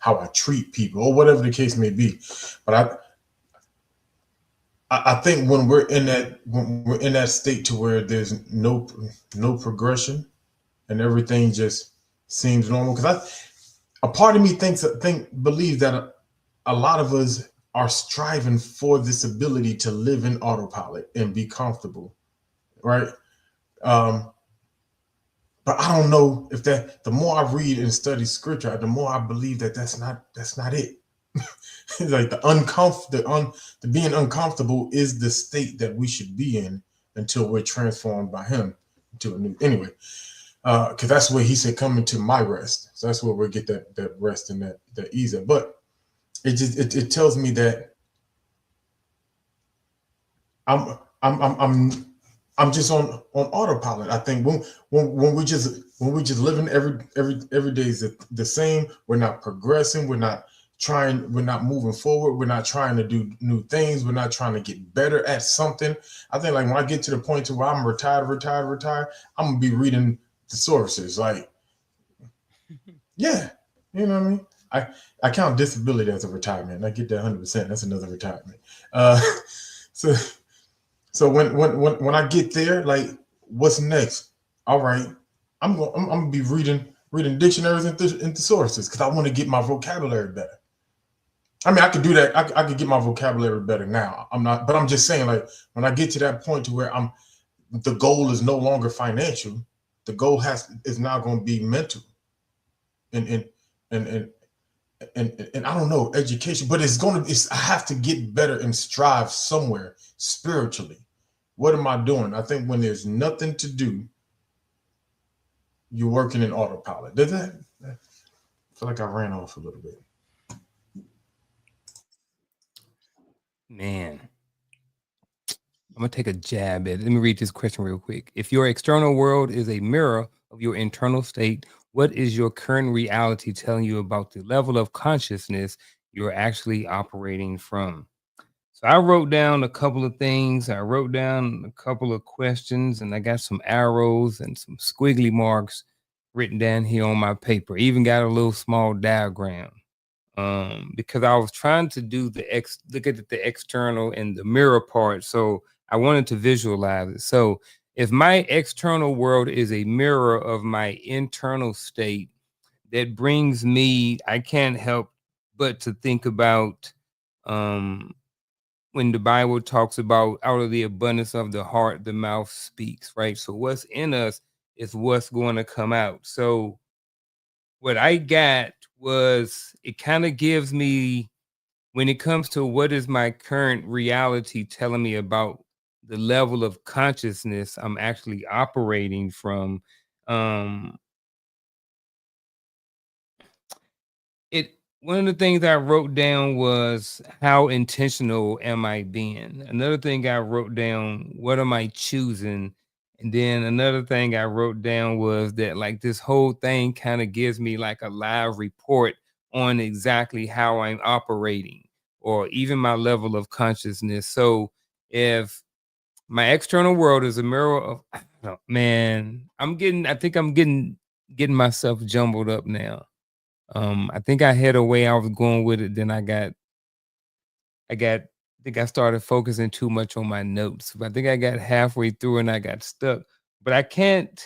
how I treat people or whatever the case may be. But I think when we're in that state to where there's no progression and everything just seems normal, because a part of me believes that a lot of us are striving for this ability to live in autopilot and be comfortable, right? But I don't know if the more I read and study scripture, the more I believe that that's not it. Like the being uncomfortable is the state that we should be in until we're transformed by him to a new, anyway. Because that's where he said, come into my rest. So that's where we get that rest and that ease. But it tells me that I'm just on autopilot. I think when we just living every day is the same. We're not progressing. We're not moving forward. We're not trying to do new things. We're not trying to get better at something. I think like when I get to the point to where I'm retired, I'm gonna be reading the sources. Like, yeah, you know what I mean? I count disability as a retirement. I get that 100%. That's another retirement. So when I get there, like, what's next? All right, I'm gonna be reading dictionaries and thesaurus because I want to get my vocabulary better. I mean, I could do that. I could get my vocabulary better now. I'm not, but I'm just saying, like, when I get to that point to where the goal is no longer financial. The goal is now going to be mental, and I don't know, education, but I have to get better and strive somewhere spiritually. What am I doing? I think when there's nothing to do, you're working in autopilot. Does that? I feel like I ran off a little bit. Man, I'm gonna take a jab at it. Let me read this question real quick. If your external world is a mirror of your internal state, what is your current reality telling you about the level of consciousness you're actually operating from? So I wrote down a couple of things. I wrote down a couple of questions, and I got some arrows and some squiggly marks written down here on my paper. Even got a little small diagram. Because I was trying to do look at the external and the mirror part. So I wanted to visualize it. So if my external world is a mirror of my internal state, that brings me, I can't help but to think about when the Bible talks about out of the abundance of the heart, the mouth speaks, right? So what's in us is what's going to come out. So what I got was, it kind of gives me when it comes to what is my current reality telling me about the level of consciousness I'm actually operating from, um, it one of the things I wrote down was how intentional am I being? Another thing I wrote down, what am I choosing? And then another thing I wrote down was that like this whole thing kind of gives me like a live report on exactly how I'm operating or even my level of consciousness. So if my external world is a mirror of I don't know, man, I think I'm getting myself jumbled up now. I think I had a way I was going with it, then I think I started focusing too much on my notes. But I think I got halfway through and I got stuck. But I can't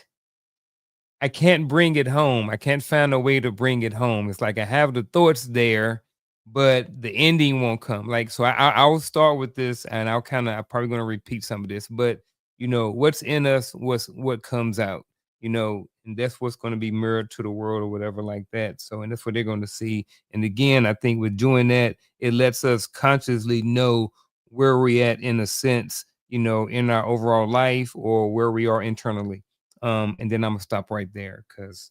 bring it home. I can't find a way to bring it home. It's like I have the thoughts there, but the ending won't come. Like, so I'll start with this and I'm probably going to repeat some of this, but what's in us, what comes out, and that's what's going to be mirrored to the world or whatever like that. So, and that's what they're going to see. And again, I think with doing that, it lets us consciously know where we're at in a sense, in our overall life or where we are internally. And then I'm gonna stop right there because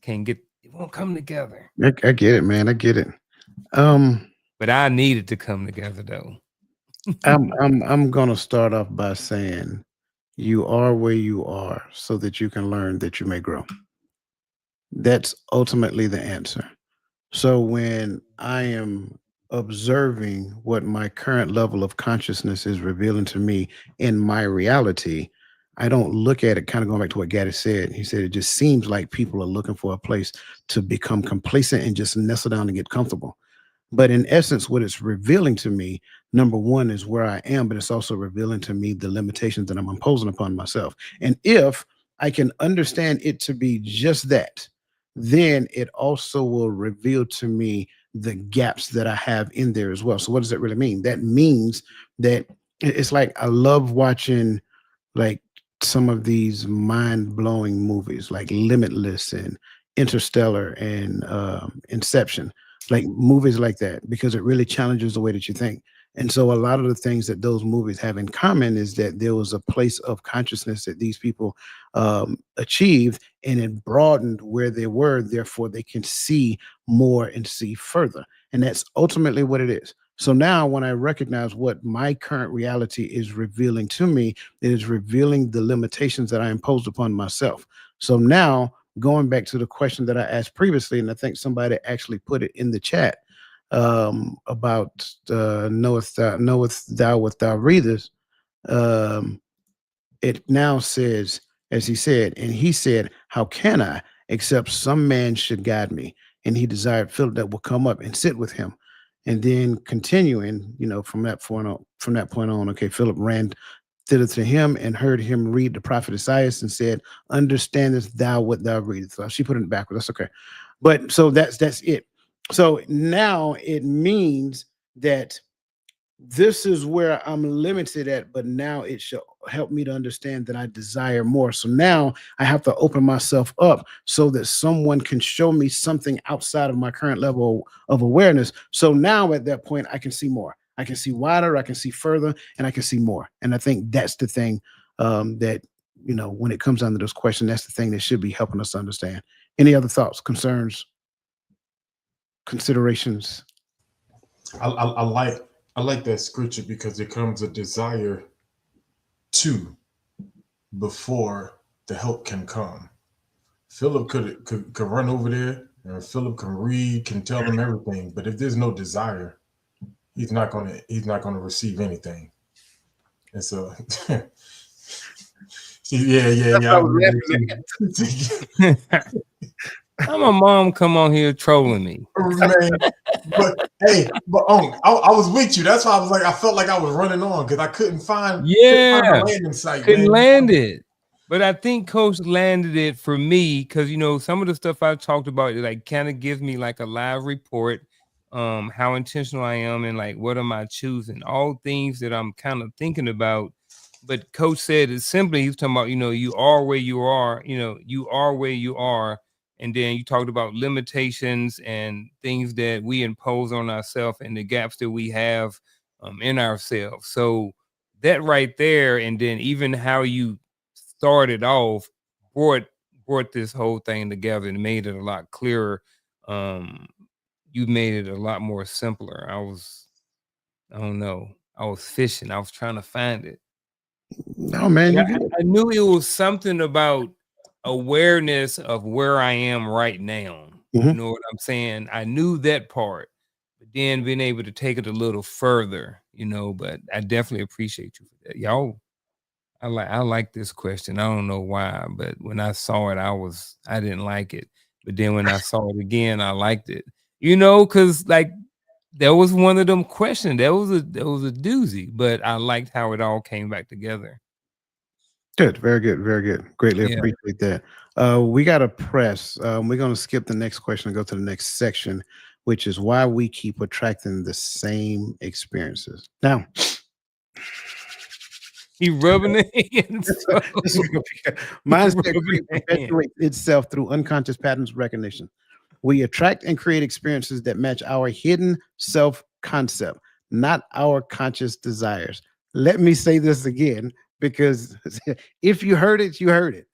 it won't come together. I get it, man. I get it. Um, But I need it to come together though. I'm gonna start off by saying you are where you are so that you can learn that you may grow. That's ultimately the answer. So when I am observing what my current level of consciousness is revealing to me in my reality, I don't look at it kind of going back to what Gaddy said. He said it just seems like people are looking for a place to become complacent and just nestle down and get comfortable. But in essence, what it's revealing to me, number one, is where I am, but it's also revealing to me the limitations that I'm imposing upon myself. And if I can understand it to be just that, then it also will reveal to me the gaps that I have in there as well. So, what does that really mean? That means that it's like I love watching like some of these mind-blowing movies like Limitless and Interstellar and Inception, like movies like that, because it really challenges the way that you think. And so a lot of the things that those movies have in common is that there was a place of consciousness that these people achieved, and it broadened where they were. Therefore, they can see more and see further. And that's ultimately what it is. So now, when I recognize what my current reality is revealing to me, it is revealing the limitations that I imposed upon myself. So now, going back to the question that I asked previously, and I think somebody actually put it in the chat about knowest thou what thou readest. Um, it now says, as he said, and he said, how can I, except some man should guide me? And he desired Philip that will come up and sit with him. And then continuing, from that point on, okay, Philip ran thither to him and heard him read the prophet Isaiah and said, understandest thou what thou readest? So she put it backwards. That's okay. But so that's it. So now it means that this is where I'm limited at, but now it should help me to understand that I desire more. So now I have to open myself up so that someone can show me something outside of my current level of awareness. So now at that point, I can see more. I can see wider, I can see further, and I can see more. And I think that's the thing that, when it comes down to this question, that's the thing that should be helping us understand. Any other thoughts, concerns, considerations? I like that scripture because there comes a desire to before the help can come. Philip could run over there, and Philip can read, can tell him everything. But if there's no desire, he's not gonna receive anything. And so, yeah. That's what I was laughing How my mom come on here trolling me? Man, but hey, I was with you. That's why I was like, I felt like I was running on because I couldn't find the landing site. Couldn't man. land it. But I think Coach landed it for me because some of the stuff I talked about, it like kind of gives me like a live report, how intentional I am and like what am I choosing, all things that I'm kind of thinking about. But Coach said it simply, he's talking about, you are where you are, you are where you are And then you talked about limitations and things that we impose on ourselves and the gaps that we have in ourselves. So that right there, and then even how you started off brought this whole thing together and made it a lot clearer. You made it a lot more simpler. I don't know. I was fishing. I was trying to find it. No, man, you I, good. I knew it was something about awareness of where I am right now. You Mhm. know what I'm saying? I knew that part, but then being able to take it a little further, but I definitely appreciate you for that. Y'all, I like this question. I don't know why, but when I saw it, I didn't like it. But then when I saw it again, I liked it. Because like that was one of them questions. That was a doozy, but I liked how it all came back together. Good, very good, very good. Greatly Yeah. appreciate that. We got to press. We're going to skip the next question and go to the next section, which is why we keep attracting the same experiences. Now, He rubbing it in. this is gonna be- mindset creep perpetuates itself through unconscious patterns recognition. We attract and create experiences that match our hidden self concept, not our conscious desires. Let me say this again because if you heard it, you heard it.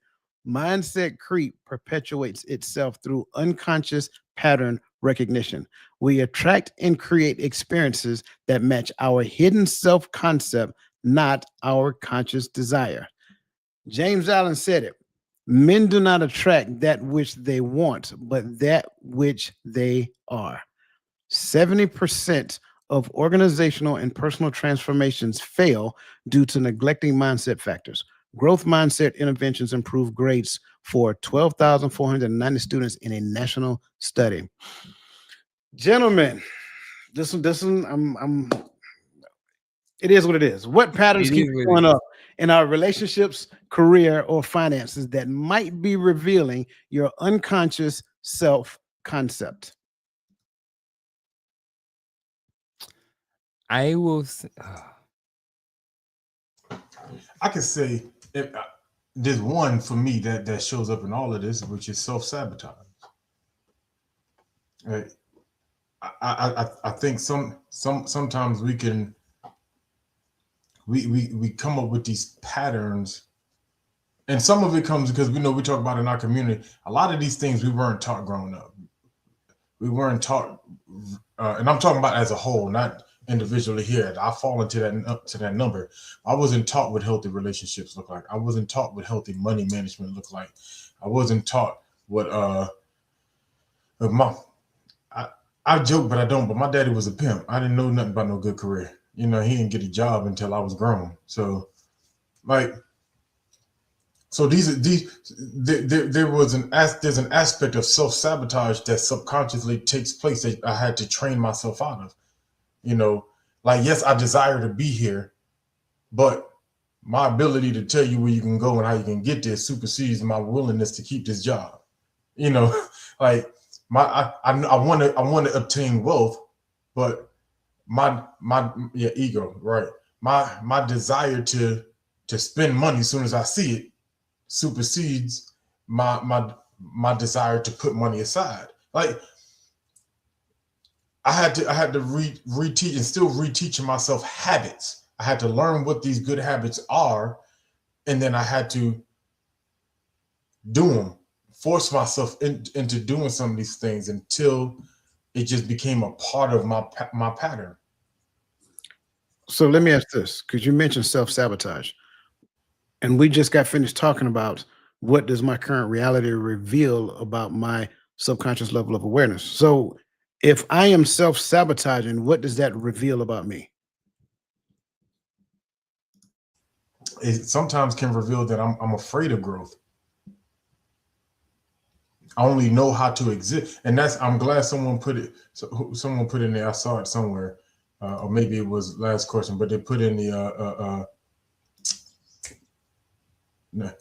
Mindset creep perpetuates itself through unconscious pattern recognition. We attract and create experiences that match our hidden self concept, not our conscious desire. James Allen said it. Men do not attract that which they want, but that which they are. 70% of organizational and personal transformations fail due to neglecting mindset factors. Growth mindset interventions improve grades for 12,490 students in a national study. Gentlemen, this one, it is what it is. What patterns It keep is what showing it is. up in our relationships, career, or finances that might be revealing your unconscious self concept? I will. I could say there's one for me that shows up in all of this, which is self-sabotage. Right? I think sometimes we can we come up with these patterns, and some of it comes because we talk about in our community. A lot of these things we weren't taught growing up. We weren't taught, and I'm talking about as a whole, not individually here. I fall into that number. I wasn't taught what healthy relationships look like. I wasn't taught what healthy money management look like. I wasn't taught what I joke, but I don't. But my daddy was a pimp. I didn't know nothing about no good career. He didn't get a job until I was grown. So, there's an aspect of self-sabotage that subconsciously takes place that I had to train myself out of. Yes, I desire to be here, but my ability to tell you where you can go and how you can get there supersedes my willingness to keep this job. Like I want to obtain wealth, but my ego, right? My desire to spend money as soon as I see it supersedes my desire to put money aside. Like I had to reteach and still reteaching myself habits. I had to learn what these good habits are, and then I had to do them, force myself into doing some of these things until it just became a part of my pattern. So let me ask this, because you mentioned self-sabotage. And we just got finished talking about what does my current reality reveal about my subconscious level of awareness. So if I am self-sabotaging, what does that reveal about me? It sometimes can reveal that I'm afraid of growth. I only know how to exist, and I'm glad someone put it. Someone put in there. I saw it somewhere, or maybe it was last question, but they put in the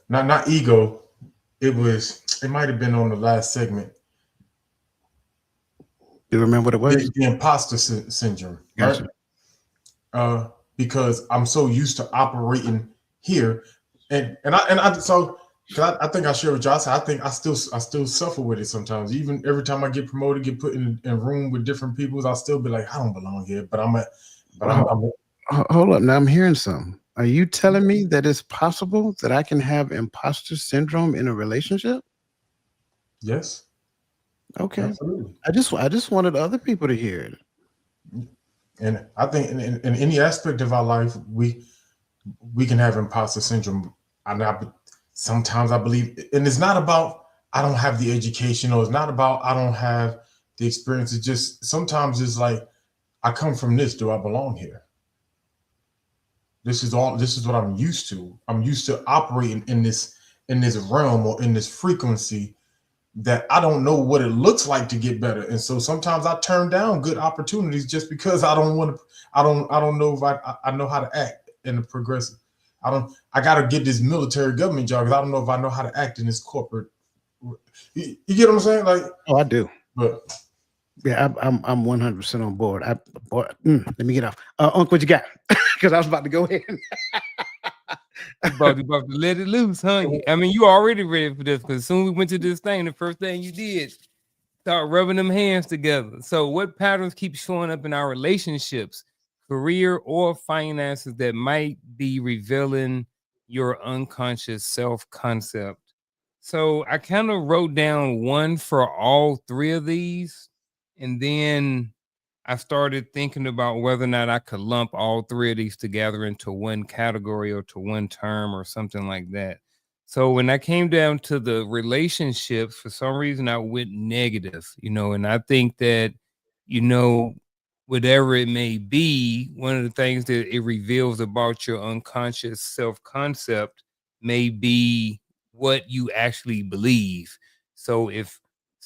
not ego. It might have been on the last segment. Do you remember what it was? The imposter syndrome, Gotcha. right? Because I'm so used to operating here, and so Cause I think I share with y'all. I think I still suffer with it sometimes. Even every time I get promoted, get put in a room with different people, I'll still be like, I don't belong here. But Hold up. Now I'm hearing something. Are you telling me that it's possible that I can have imposter syndrome in a relationship? yes, Okay. absolutely. I just wanted other people to hear it. And I think in any aspect of our life, we can have imposter syndrome. Sometimes I believe, and it's not about I don't have the education, or it's not about I don't have the experience. It's just sometimes it's like I come from this. Do I belong here? This is what I'm used to. I'm used to operating in this realm or in this frequency that I don't know what it looks like to get better. And so sometimes I turn down good opportunities just because I don't want to. I don't know if I know how to act in the progressive. I got to get this military government job because I don't know if I know how to act in this corporate. You get what I'm saying? Like, Oh, I do. but Yeah, I'm 100% on board. Let me get off. Uncle, what you got? Because I was about to go ahead. You about to let it loose, huh? I mean, you already ready for this because as soon as we went to this thing, the first thing you did, start rubbing them hands together. So, what patterns keep showing up in our relationships, career, or finances that might be revealing your unconscious self concept? So, I kind of wrote down one for all three of these, and then I started thinking about whether or not I could lump all three of these together into one category or to one term or something like that. So when I came down to the relationships, for some reason I went negative, and I think that, you know, whatever it may be, one of the things that it reveals about your unconscious self concept may be what you actually believe. So if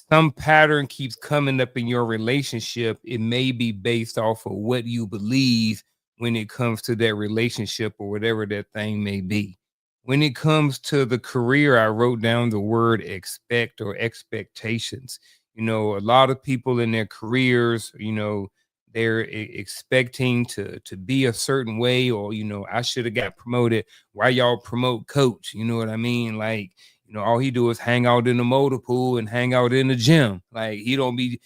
some pattern keeps coming up in your relationship, it may be based off of what you believe when it comes to that relationship or whatever that thing may be. When it comes to the career, I wrote down the word expect or expectations. A lot of people in their careers, they're expecting to be a certain way, or I should have got promoted. Why y'all promote coach? You know what I mean? Like, all he do is hang out in the motor pool and hang out in the gym. Like he don't be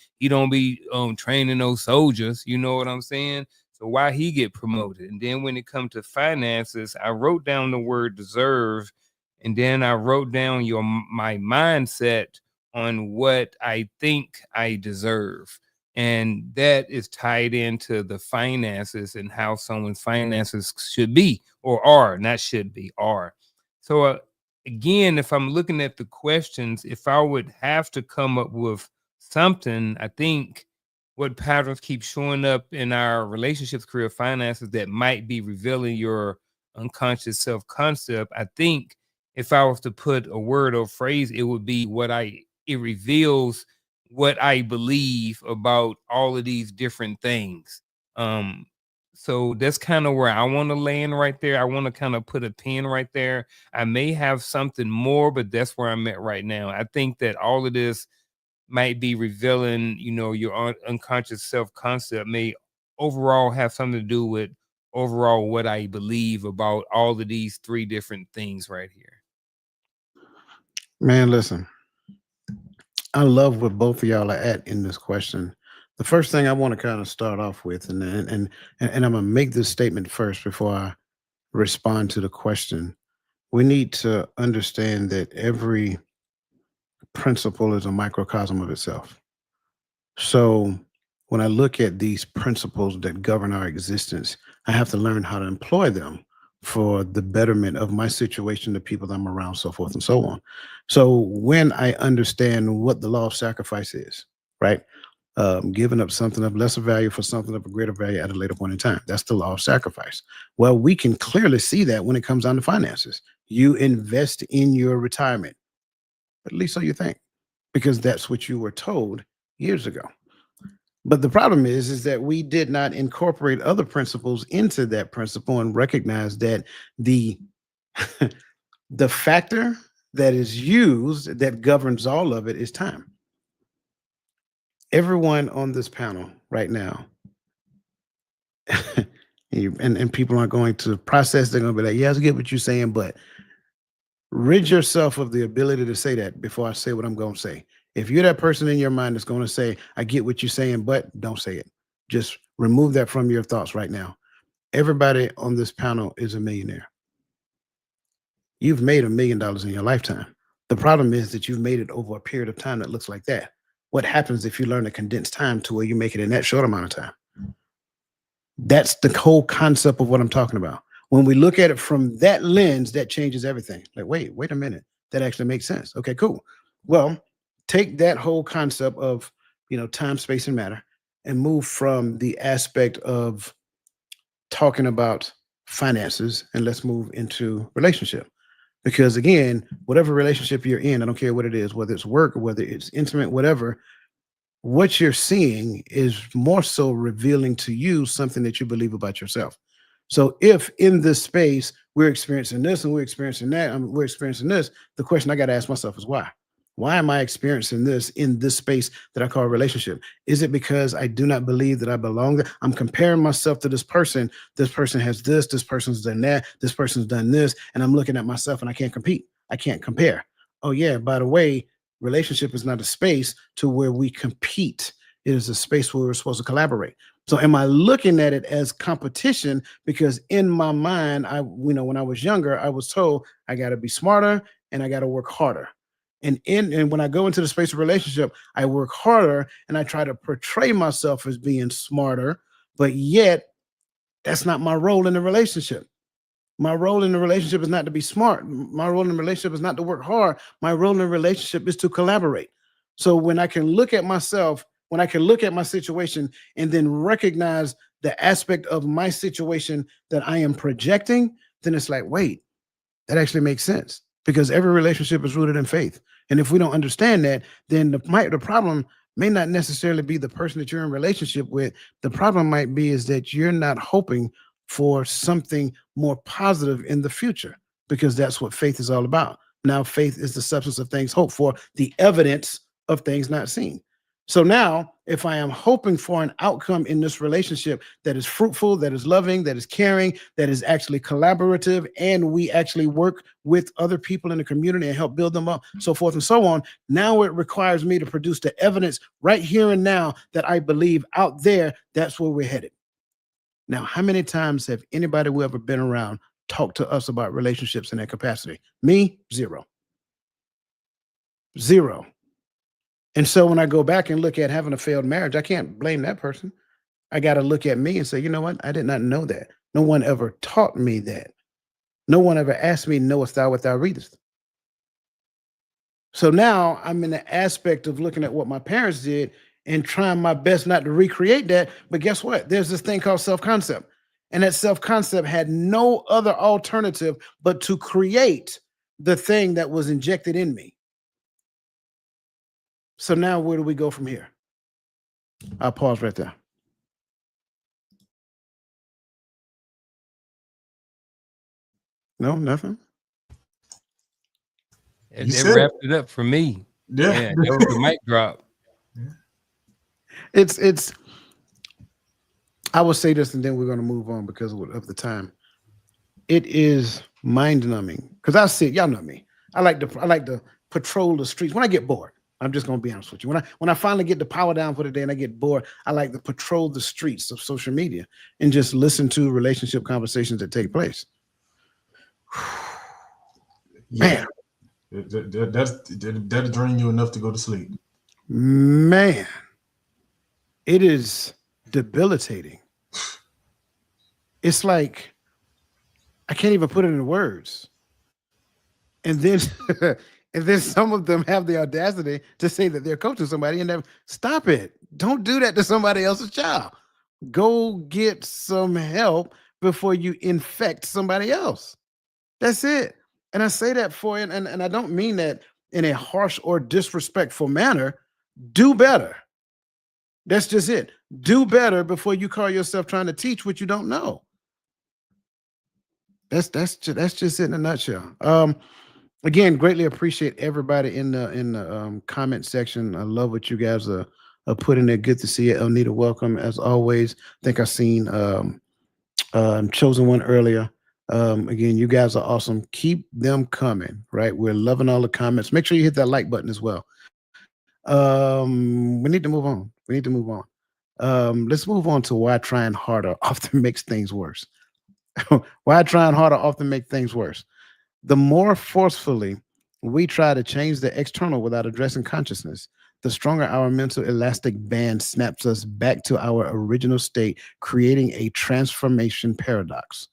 training those soldiers. You know what I'm saying? So why he get promoted? And then when it comes to finances, I wrote down the word deserve, and then I wrote down my mindset on what I think I deserve. And that is tied into the finances and how someone's finances should be or are, not should be, are. So again, if I'm looking at the questions, if I would have to come up with something, I think what patterns keep showing up in our relationships, career, finances that might be revealing your unconscious self concept. I think if I was to put a word or phrase, it would be it reveals what I believe about all of these different things. Um, so that's kind of where I want to land right there. I want to kind of put a pin right there. I may have something more, but that's where I'm at right now. I think that all of this might be revealing, your unconscious self concept may overall have something to do with overall what I believe about all of these three different things right here. Man, listen, I love what both of y'all are at in this question. The first thing I want to kind of start off with, and I'm gonna make this statement first before I respond to the question. We need to understand that every principle is a microcosm of itself. So when I look at these principles that govern our existence, I have to learn how to employ them for the betterment of my situation, the people that I'm around, so forth and so on. So when I understand what the law of sacrifice is, right? Giving up something of lesser value for something of a greater value at a later point in time. That's the law of sacrifice. Well, we can clearly see that when it comes down to finances. You invest in your retirement, at least so you think, because that's what you were told years ago. But the problem is that we did not incorporate other principles into that principle and recognize that the the factor that is used that governs all of it is time. Everyone on this panel right now, and people aren't going to process. They're going to be like, "Yeah, I get what you're saying," but Rid yourself of the ability to say that before I say what I'm going to say. If you're that person in your mind that's going to say, I get what you're saying, but don't say it. Just remove that from your thoughts right now. Everybody on this panel is a millionaire. You've made $1 million in your lifetime. The problem is that you've made it over a period of time that looks like that. What happens if you learn to condense time to where you make it in that short amount of time? That's the whole concept of what I'm talking about. When we look at it from that lens, that changes everything. Like, wait a minute. That actually makes sense. Okay, cool. Well, take that whole concept of, time, space, and matter and move from the aspect of talking about finances and let's move into relationship. Because again, whatever relationship you're in, I don't care what it is, whether it's work or whether it's intimate, whatever, what you're seeing is more so revealing to you something that you believe about yourself. So if in this space we're experiencing this and we're experiencing that, and we're experiencing this, the question I got to ask myself is why? Why am I experiencing this in this space that I call a relationship? Is it because I do not believe that I belong there? I'm comparing myself to this person. This person has this person's done that, this person's done this, and I'm looking at myself and I can't compete. I can't compare. Oh yeah, by the way, relationship is not a space to where we compete. It is a space where we're supposed to collaborate. So am I looking at it as competition? Because in my mind, when I was younger, I was told I got to be smarter and I got to work harder. And when I go into the space of relationship, I work harder and I try to portray myself as being smarter, but yet that's not my role in the relationship. My role in the relationship is not to be smart. My role in the relationship is not to work hard. My role in the relationship is to collaborate. So when I can look at myself, when I can look at my situation and then recognize the aspect of my situation that I am projecting, then it's like, wait, that actually makes sense because every relationship is rooted in faith. And if we don't understand that, then the problem may not necessarily be the person that you're in relationship with. The problem might be is that you're not hoping for something more positive in the future because that's what faith is all about. Now, faith is the substance of things hoped for, the evidence of things not seen. So now, if I am hoping for an outcome in this relationship that is fruitful, that is loving, that is caring, that is actually collaborative, and we actually work with other people in the community and help build them up, so forth and so on, now it requires me to produce the evidence right here and now that I believe out there that's where we're headed. Now, how many times have anybody who ever been around talked to us about relationships in that capacity? Me, zero. Zero. And so when I go back and look at having a failed marriage, I can't blame that person. I got to look at me and say, you know what? I did not know that. No one ever taught me that. No one ever asked me, knowest thou what thou readest? So now I'm in the aspect of looking at what my parents did and trying my best not to recreate that. But guess what? There's this thing called self-concept. And that self-concept had no other alternative but to create the thing that was injected in me. So now where do we go from here? I'll pause right there. No, nothing. That wrapped it up for me. Yeah. That was the mic drop. It's I will say this and then we're going to move on because of the time. It is mind numbing because y'all know me. I like to patrol the streets when I get bored. I'm just going to be honest with you. When I finally get the power down for the day and I get bored, I like to patrol the streets of social media and just listen to relationship conversations that take place. Man. That'll drain you enough to go to sleep. Man, it is debilitating. It's like I can't even put it in words. And then and then some of them have the audacity to say that they're coaching somebody and stop it. Don't do that to somebody else's child. Go get some help before you infect somebody else. That's it. And I say that for it, and I don't mean that in a harsh or disrespectful manner. Do better. That's just it. Do better before you call yourself trying to teach what you don't know. That's just it in a nutshell. Again, greatly appreciate everybody in the comment section. I love what you guys are putting there. Good to see you, Elnita. Welcome as always. I think I seen Chosen One earlier. Again, you guys are awesome. Keep them coming, right? We're loving all the comments. Make sure you hit that like button as well. We need to move on. We need to move on. Let's move on to why trying harder often makes things worse. Why trying harder often make things worse. The more forcefully we try to change the external without addressing consciousness, the stronger our mental elastic band snaps us back to our original state, creating a transformation paradox.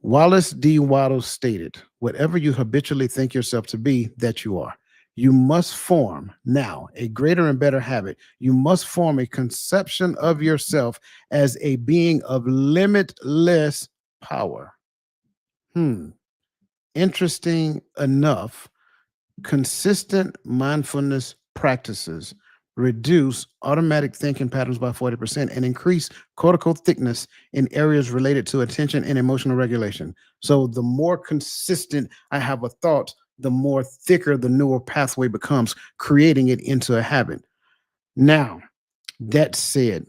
Wallace D. Waddle stated, whatever you habitually think yourself to be, that you are. You must form now a greater and better habit. You must form a conception of yourself as a being of limitless power. Interesting enough, consistent mindfulness practices reduce automatic thinking patterns by 40% and increase cortical thickness in areas related to attention and emotional regulation. So the more consistent I have a thought, the more thicker the neural pathway becomes, creating it into a habit. Now, that said,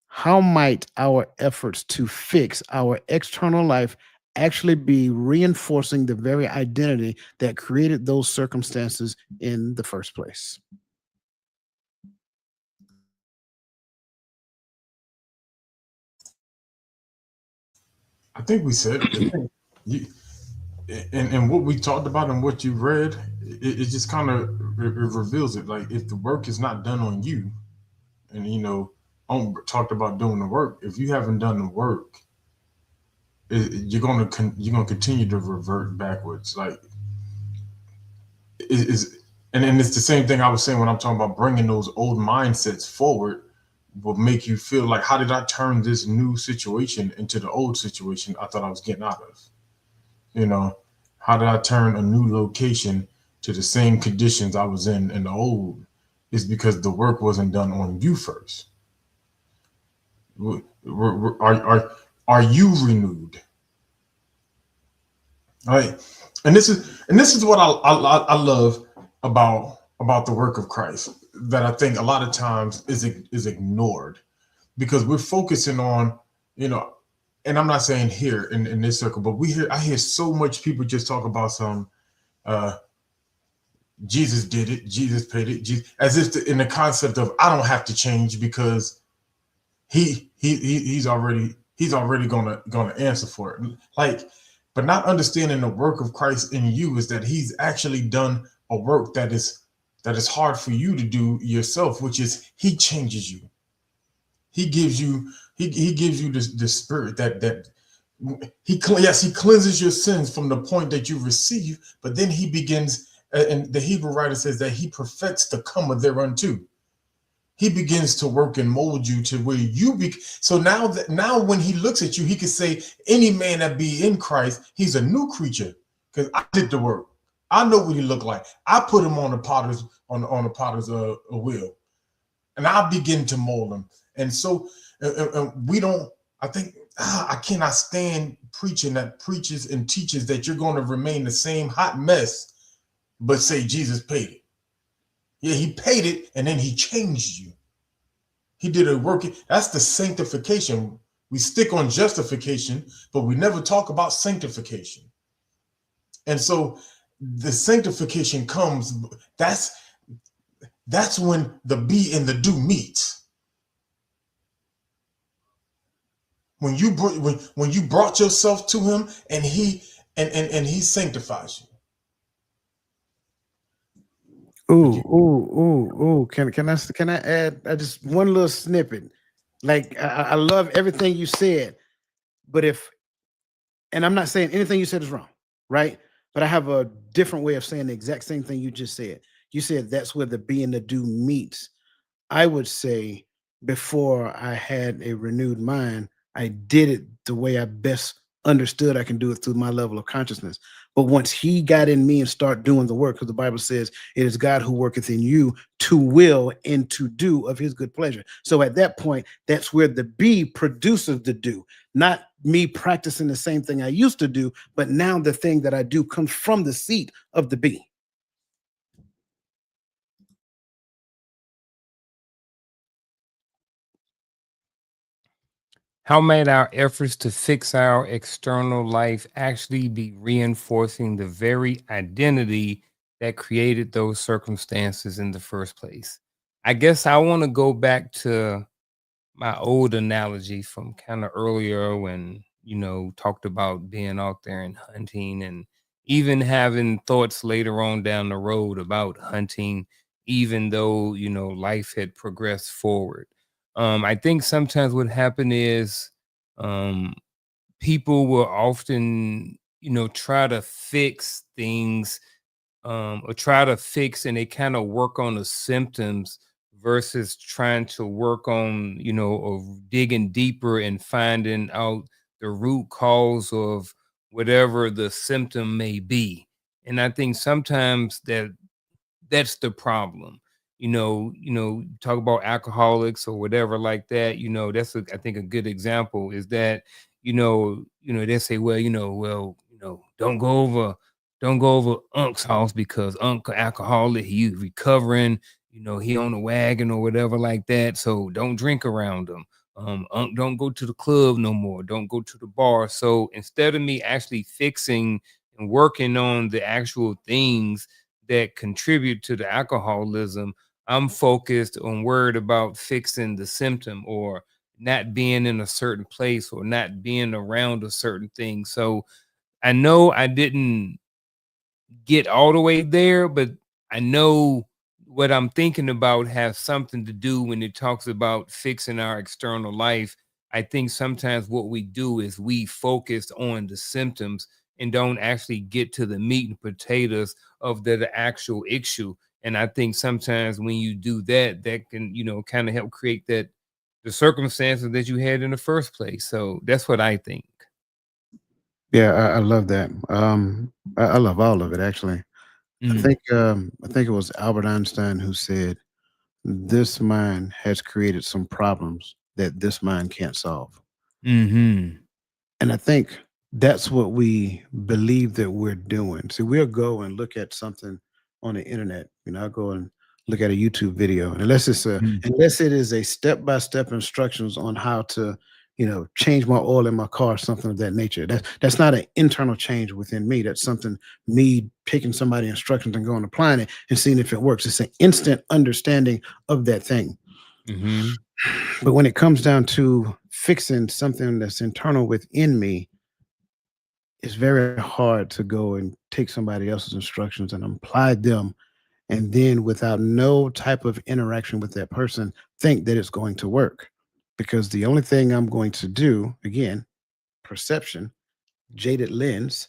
how might our efforts to fix our external life actually be reinforcing the very identity that created those circumstances in the first place? I think we said it. You, and what we talked about and what you read, it just kind of reveals it. Like if the work is not done on you, and talked about doing the work. If you haven't done the work, you're gonna continue to revert backwards. Like is and it's the same thing I was saying when I'm talking about bringing those old mindsets forward will make you feel like, how did I turn this new situation into the old situation I thought I was getting out of? You know, how did I turn a new location to the same conditions I was in the old? It's because the work wasn't done on you first. Are you renewed? Right, and this is what I love about the work of Christ, that I think a lot of times is ignored, because we're focusing on, you know, and I'm not saying here in this circle, but I hear so much people just talk about some uh, Jesus did it, Jesus paid it, Jesus, as if in the concept of I don't have to change because he's already gonna answer for it. Like, but not understanding the work of Christ in you is that he's actually done a work that is hard for you to do yourself, which is he changes you. He gives you he gives you the spirit that he cleanses your sins from the point that you receive, but then he begins, and the Hebrew writer says that he perfects the comer thereunto. He begins to work and mold you to where you be. So now when he looks at you, he can say, any man that be in Christ, he's a new creature, because I did the work. I know what he looked like. I put him on the potter's wheel, and I begin to mold him. And so we don't. I think I cannot stand preaching that preaches and teaches that you're going to remain the same hot mess, but say Jesus paid it. Yeah, he paid it, and then he changed you. He did a work. That's the sanctification. We stick on justification, but we never talk about sanctification. And so the sanctification comes. That's when the be and the do meets. When you brought yourself to him, and he sanctifies you. Ooh. Can I add just one little snippet? Like I love everything you said, but and I'm not saying anything you said is wrong, right? But I have a different way of saying the exact same thing you just said. You said that's where the be and the do meets. I would say before I had a renewed mind, I did it the way I best understood I can do it through my level of consciousness. But once he got in me and start doing the work, because the Bible says it is God who worketh in you to will and to do of his good pleasure. So at that point, that's where the be produces the do, not me practicing the same thing I used to do, but now the thing that I do comes from the seat of the be. How might our efforts to fix our external life actually be reinforcing the very identity that created those circumstances in the first place? I guess I want to go back to my old analogy from kind of earlier when, talked about being out there and hunting and even having thoughts later on down the road about hunting, even though, life had progressed forward. I think sometimes what happened is um, people will often, try to fix things or try to fix and they kind of work on the symptoms versus trying to work on, of digging deeper and finding out the root cause of whatever the symptom may be. And I think sometimes that's the problem. Talk about alcoholics or whatever like that. That's I think a good example is that, they say, well, don't go over Unc's house because Unc a alcoholic, he recovering, he on a wagon or whatever like that. So don't drink around him. Unc don't go to the club no more. Don't go to the bar. So instead of me actually fixing and working on the actual things that contribute to the alcoholism, I'm focused on worried about fixing the symptom or not being in a certain place or not being around a certain thing. So I know I didn't get all the way there, but I know what I'm thinking about has something to do when it talks about fixing our external life. I think sometimes what we do is we focus on the symptoms and don't actually get to the meat and potatoes of the actual issue. And I think sometimes when you do that, that can, kind of help create the circumstances that you had in the first place. So that's what I think. Yeah, I love that. I love all of it actually. Mm. I think it was Albert Einstein who said, "This mind has created some problems that this mind can't solve." Hmm. And I think that's what we believe that we're doing. So we'll go and look at something on the internet. I'll go and look at a YouTube video, and unless it is a step by step instructions on how to, change my oil in my car, something of that nature. That's not an internal change within me. That's something me taking somebody instructions and going applying it and seeing if it works. It's an instant understanding of that thing. Hmm. But when it comes down to fixing something that's internal within me, it's very hard to go and take somebody else's instructions and apply them and then without no type of interaction with that person think that it's going to work, because the only thing I'm going to do, again, perception, jaded lens,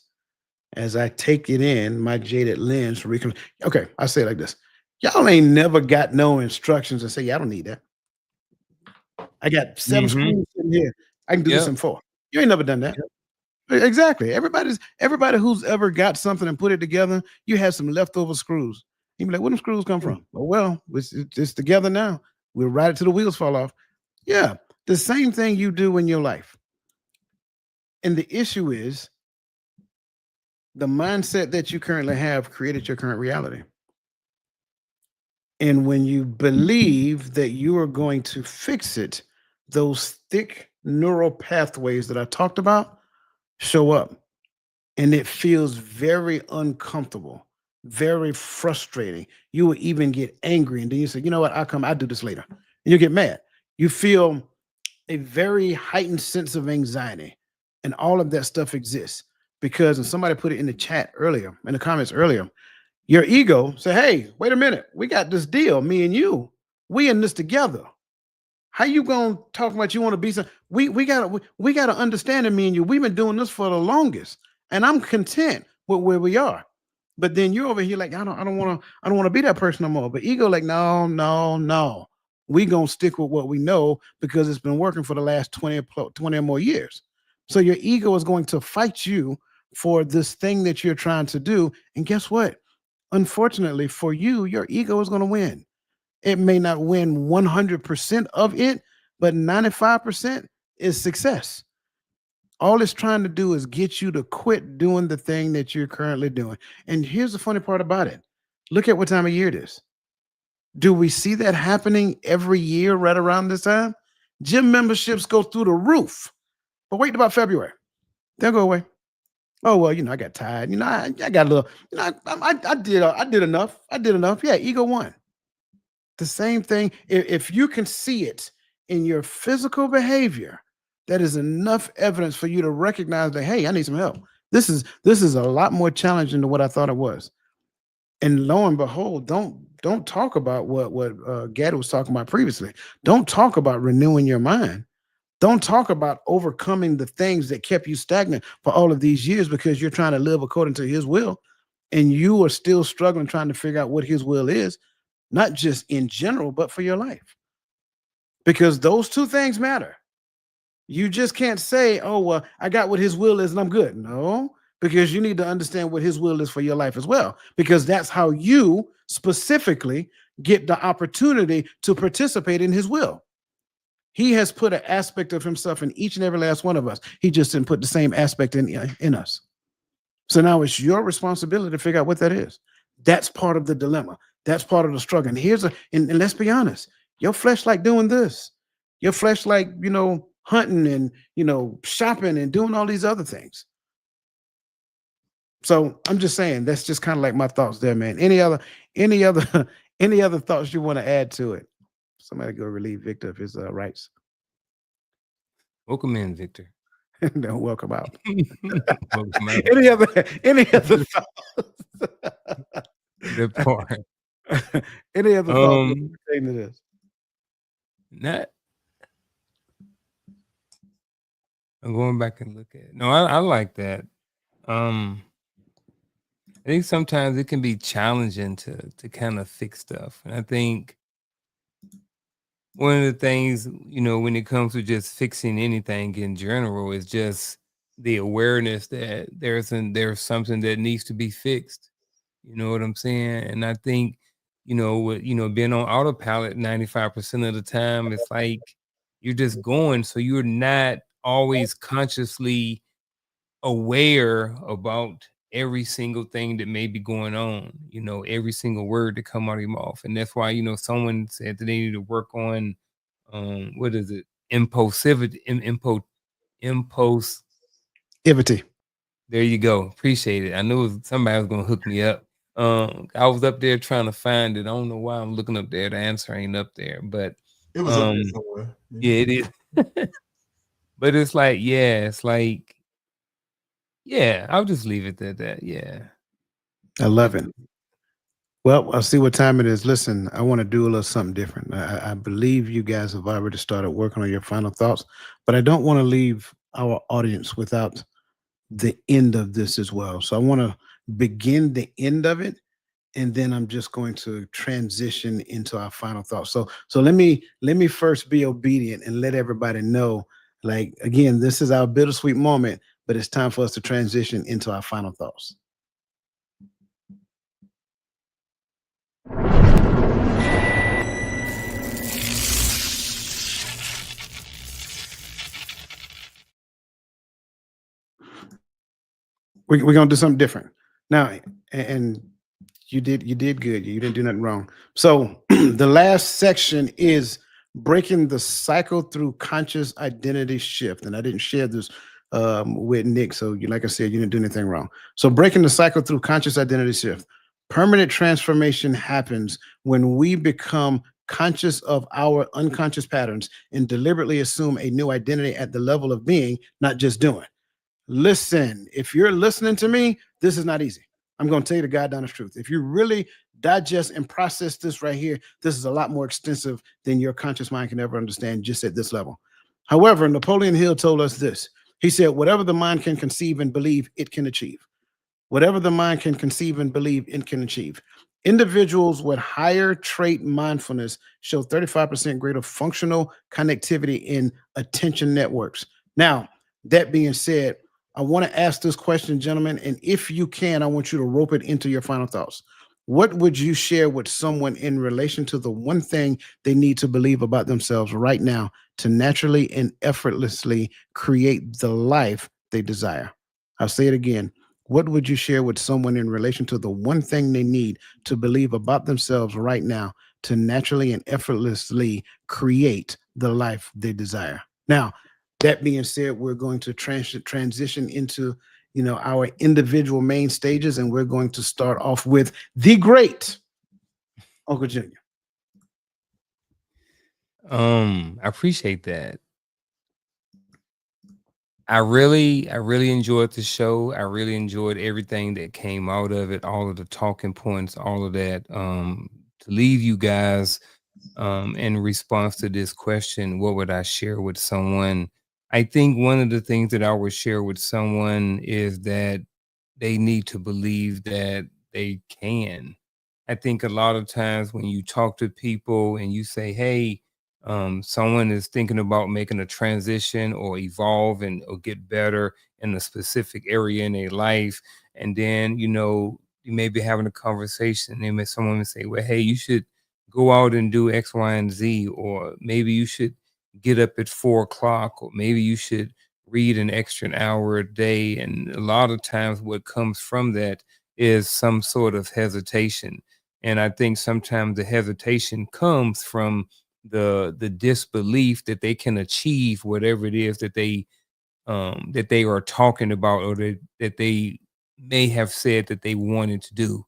as I take it in my jaded lens okay, I say it like this: y'all ain't never got no instructions and say, yeah, I don't need that. I got 7 Hmm. screws in here, I can do this Yep. in 4. You ain't never done that. Exactly. Everybody who's ever got something and put it together, you had some leftover screws. You be like, where them screws come from? Oh, well, it's together now. We'll ride it till the wheels fall off. Yeah, the same thing you do in your life. And the issue is the mindset that you currently have created your current reality. And when you believe that you are going to fix it, those thick neural pathways that I talked about show up. And it feels very uncomfortable, very frustrating. You will even get angry, and then you say, "You know what? I'll do this later." And you get mad. You feel a very heightened sense of anxiety, and all of that stuff exists because, and somebody put it in the chat earlier, in the comments earlier, your ego say, "Hey, wait a minute, we got this deal, me and you, we in this together. How you gonna talk about you want to be some? We gotta understand it, me and you. We've been doing this for the longest, and I'm content with where we are. But then you're over here like, I don't want to be that person no more. But ego like, no, no, no. We gonna stick with what we know because it's been working for the last 20 or more years. So your ego is going to fight you for this thing that you're trying to do. And guess what? Unfortunately for you, your ego is going to win. It may not win 100% of it, but 95% is success. All it's trying to do is get you to quit doing the thing that you're currently doing. And here's the funny part about it. Look at what time of year it is. Do we see that happening every year right around this time? Gym memberships go through the roof. But wait about February. They'll go away. Oh, well, I got tired. I got a little, I did enough. I did enough. Yeah, ego won. The same thing. If you can see it in your physical behavior, that is enough evidence for you to recognize that, hey, I need some help. This is a lot more challenging than what I thought it was. And lo and behold, don't talk about what Gaddy was talking about previously. Don't talk about renewing your mind. Don't talk about overcoming the things that kept you stagnant for all of these years because you're trying to live according to his will, and you are still struggling trying to figure out what his will is, not just in general, but for your life. Because those two things matter. You just can't say, oh, well, I got what his will is and I'm good. No, because you need to understand what his will is for your life as well, because that's how you specifically get the opportunity to participate in his will. He has put an aspect of himself in each and every last one of us. He just didn't put the same aspect in us. So now it's your responsibility to figure out what that is. That's part of the dilemma. That's part of the struggle. And and let's be honest, your flesh like doing this. Your flesh like, hunting and, shopping and doing all these other things. So I'm just saying, that's just kind of like my thoughts there, man. Any other any other thoughts you want to add to it? Somebody go relieve Victor of his rights. Welcome in, Victor. No, welcome out. Welcome out. Any other thoughts? That part. Any other thoughts pertaining to this? Not. I'm going back and look at it. No, I like that. I think sometimes it can be challenging to kind of fix stuff. And I think one of the things, when it comes to just fixing anything in general is just the awareness that there's something that needs to be fixed. You know what I'm saying? And I think, with being on autopilot 95% of the time, it's like you're just going. So you're not always consciously aware about every single thing that may be going on, every single word that come out of your mouth. And that's why, someone said that they need to work on what is it? Impulsivity. Impulsivity. There you go. Appreciate it. I knew somebody was gonna hook me up. I was up there trying to find it. I don't know why I'm looking up there. The answer ain't up there, but it was up there somewhere. Yeah, it is. But it's like, I'll just leave it at that. Yeah. I love it. Well, I'll see what time it is. Listen, I want to do a little something different. I believe you guys have already started working on your final thoughts, but I don't want to leave our audience without the end of this as well. So I want to begin the end of it, and then I'm just going to transition into our final thoughts. So let me first be obedient and let everybody know, like, again, this is our bittersweet moment, but it's time for us to transition into our final thoughts. We're gonna do something different now, and you did good. You didn't do nothing wrong. So the last section is breaking the cycle through conscious identity shift, and I didn't share this with Nick. So like I said, you didn't do anything wrong. So breaking the cycle through conscious identity shift. Permanent transformation happens when we become conscious of our unconscious patterns and deliberately assume a new identity at the level of being, not just doing. Listen, if you're listening to me, this is not easy. I'm going to tell you the God honest truth. If you really digest and process this right here, this is a lot more extensive than your conscious mind can ever understand just at this level. However, Napoleon Hill told us this. He said, whatever the mind can conceive and believe, it can achieve. Whatever the mind can conceive and believe, it can achieve. Individuals with higher trait mindfulness show 35% greater functional connectivity in attention networks. Now, that being said, I want to ask this question, gentlemen, and if you can, I want you to rope it into your final thoughts. What would you share with someone in relation to the one thing they need to believe about themselves right now to naturally and effortlessly create the life they desire? I'll say it again. What would you share with someone in relation to the one thing they need to believe about themselves right now to naturally and effortlessly create the life they desire. Now, that being said, we're going to transition into, our individual main stages, and we're going to start off with the great Uncle Junior. I appreciate that. I really enjoyed the show. I really enjoyed everything that came out of it, all of the talking points, all of that. To leave you guys, in response to this question, what would I share with someone? I think one of the things that I would share with someone is that they need to believe that they can. I think a lot of times when you talk to people and you say, hey, someone is thinking about making a transition or evolve and or get better in a specific area in their life, and then you may be having a conversation and someone may say, well, hey, you should go out and do X, Y, and Z, or maybe you should get up at 4 o'clock, or maybe you should read an extra hour a day. And a lot of times what comes from that is some sort of hesitation. And I think sometimes the hesitation comes from the disbelief that they can achieve whatever it is that they are talking about, or that they may have said that they wanted to do.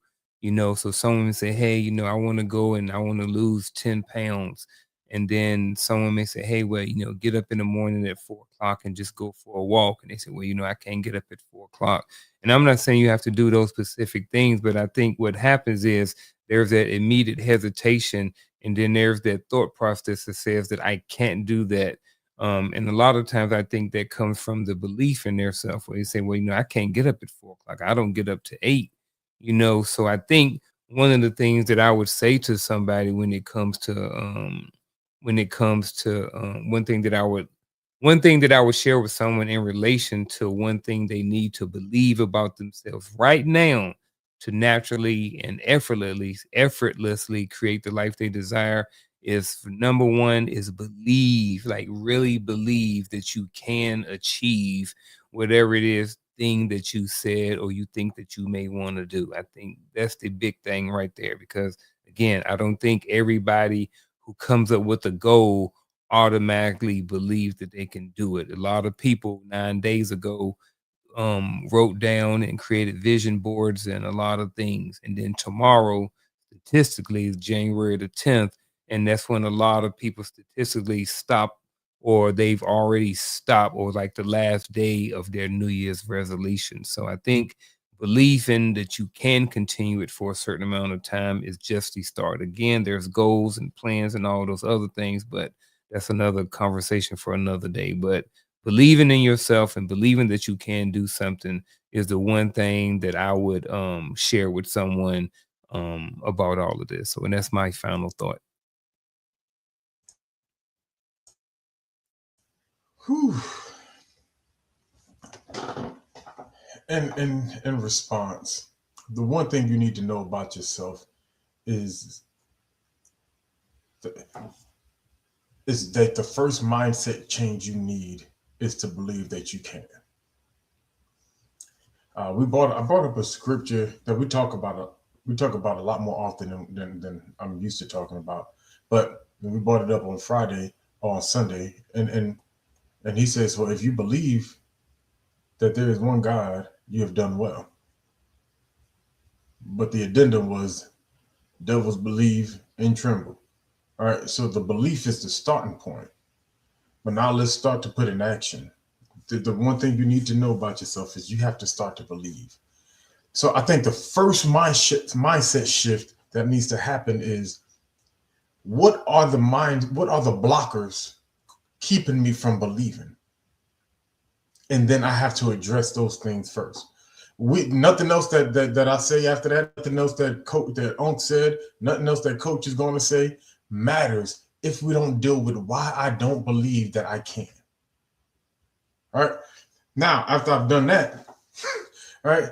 So someone may say, hey, I want to go and I want to lose 10 pounds. And then someone may say, hey, well, get up in the morning at 4 o'clock and just go for a walk. And they say, well, I can't get up at 4 o'clock. And I'm not saying you have to do those specific things, but I think what happens is there's that immediate hesitation. And then there's that thought process that says that I can't do that. And a lot of times I think that comes from the belief in their self, where they say, well, I can't get up at 4 o'clock. I don't get up to 8, So I think one of the things that I would say to somebody when it comes to one thing that I would share with someone in relation to one thing they need to believe about themselves right now to naturally and effortlessly create the life they desire is, number one, is believe, like really believe that you can achieve whatever it is thing that you said or you think that you may want to do. I think that's the big thing right there, because again, I don't think everybody who comes up with a goal automatically believes that they can do it. A lot of people 9 days ago wrote down and created vision boards and a lot of things. And then tomorrow, statistically, is January the 10th. And that's when a lot of people statistically stop, or they've already stopped, or like the last day of their New Year's resolution. So I think belief in that you can continue it for a certain amount of time is just the start. Again, there's goals and plans and all those other things, but that's another conversation for another day. But believing in yourself and believing that you can do something is the one thing that I would share with someone about all of this. So, and that's my final thought. Whew. And in response, the one thing you need to know about yourself is that the first mindset change you need is to believe that you can. I brought up a scripture that we talk about a lot more often than I'm used to talking about. But we brought it up on Friday or on Sunday, and he says, well, if you believe that there is one God, you have done well. But the addendum was, devils believe and tremble. All right, so the belief is the starting point. But now let's start to put in action. The one thing you need to know about yourself is you have to start to believe. So I think the first mindset shift that needs to happen is, what are the blockers keeping me from believing? And then I have to address those things first. Nothing else that I say after that, nothing else that Unc said, nothing else that Coach is going to say matters if we don't deal with why I don't believe that I can. All right. Now, after I've done that, all right,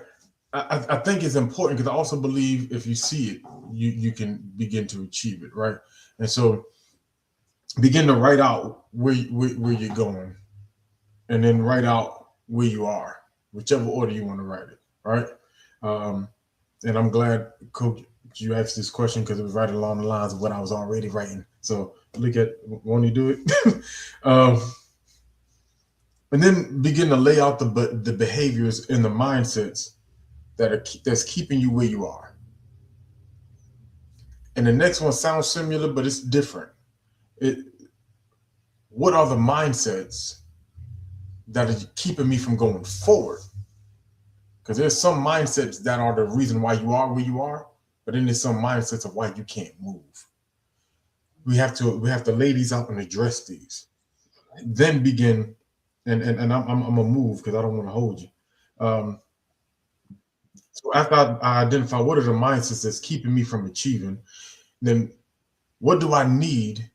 I think it's important, because I also believe if you see it, you can begin to achieve it, right? And so begin to write out where you're going, and then write out where you are, whichever order you want to write it, right? And I'm glad Coach you asked this question because it was right along the lines of what I was already writing. So look at, won't you do it? And then begin to lay out the behaviors and the mindsets that's keeping you where you are. And the next one sounds similar, but it's different. What are the mindsets that are keeping me from going forward? Because there's some mindsets that are the reason why you are where you are, but then there's some mindsets of why you can't move. We have to lay these out and address these. Then begin, and I'm gonna move because I don't want to hold you. So after I identify what are the mindsets that's keeping me from achieving, then what do I need?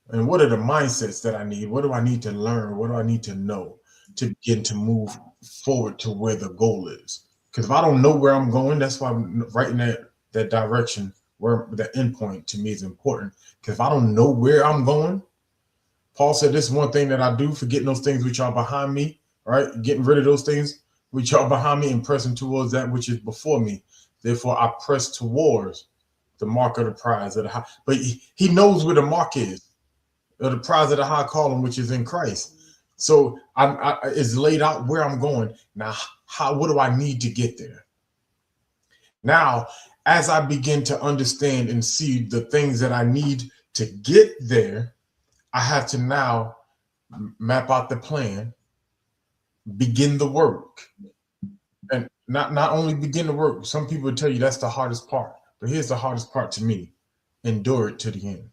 And what are the mindsets that I need? What do I need to learn? What do I need to know to begin to move forward to where the goal is? Because if I don't know where I'm going, that's why I'm writing that direction, where the end point to me is important. Because if I don't know where I'm going, Paul said this is one thing that I do, forgetting those things which are behind me, right? Getting rid of those things which are behind me and pressing towards that which is before me. Therefore, I press towards the mark of the prize of the high. But he knows where the mark is, or the prize of the high calling, which is in Christ. So it's laid out where I'm going. Now, what do I need to get there? Now, as I begin to understand and see the things that I need to get there, I have to now map out the plan, begin the work. And not only begin the work, some people will tell you that's the hardest part. But here's the hardest part to me: endure it to the end.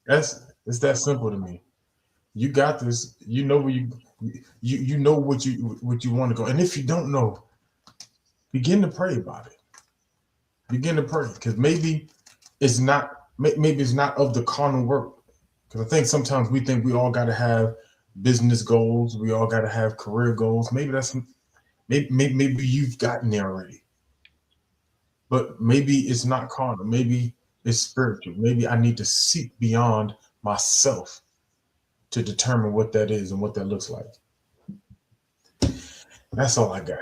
It's that simple to me. You got this. You know where you know what you want to go. And if you don't know, begin to pray about it. Begin to pray, because maybe it's not of the carnal work. Because I think sometimes we think we all got to have business goals. We all got to have career goals. Maybe you've gotten there already. But maybe it's not carnal. Maybe it's spiritual. Maybe I need to seek beyond myself to determine what that is and what that looks like. That's all I got.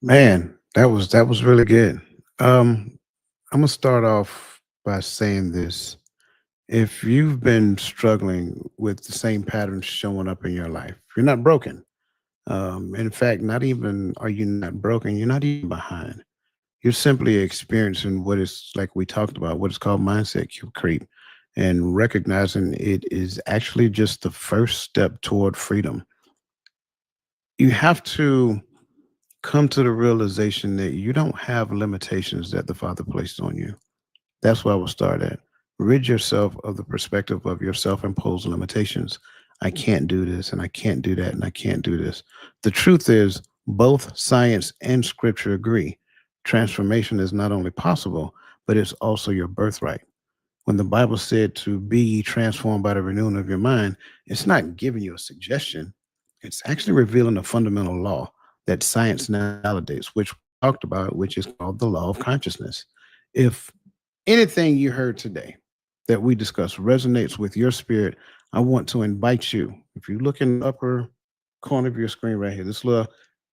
Man, that was really good. I'm gonna start off by saying this. If you've been struggling with the same patterns showing up in your life, you're not broken. In fact, not even are you not broken, you're not even behind. You're simply experiencing what is, like we talked about, what is called mindset creep, and recognizing it is actually just the first step toward freedom. You have to come to the realization that you don't have limitations that the Father placed on you. That's where I will start at. Rid yourself of the perspective of your self-imposed limitations. I can't do this, and I can't do that, and I can't do this. The truth is, both science and scripture agree. Transformation is not only possible, but it's also your birthright. When the Bible said to be transformed by the renewing of your mind, it's not giving you a suggestion. It's actually revealing a fundamental law that science now validates, which we talked about, which is called the law of consciousness. If anything you heard today that we discussed resonates with your spirit, I want to invite you. If you look in the upper corner of your screen right here, this little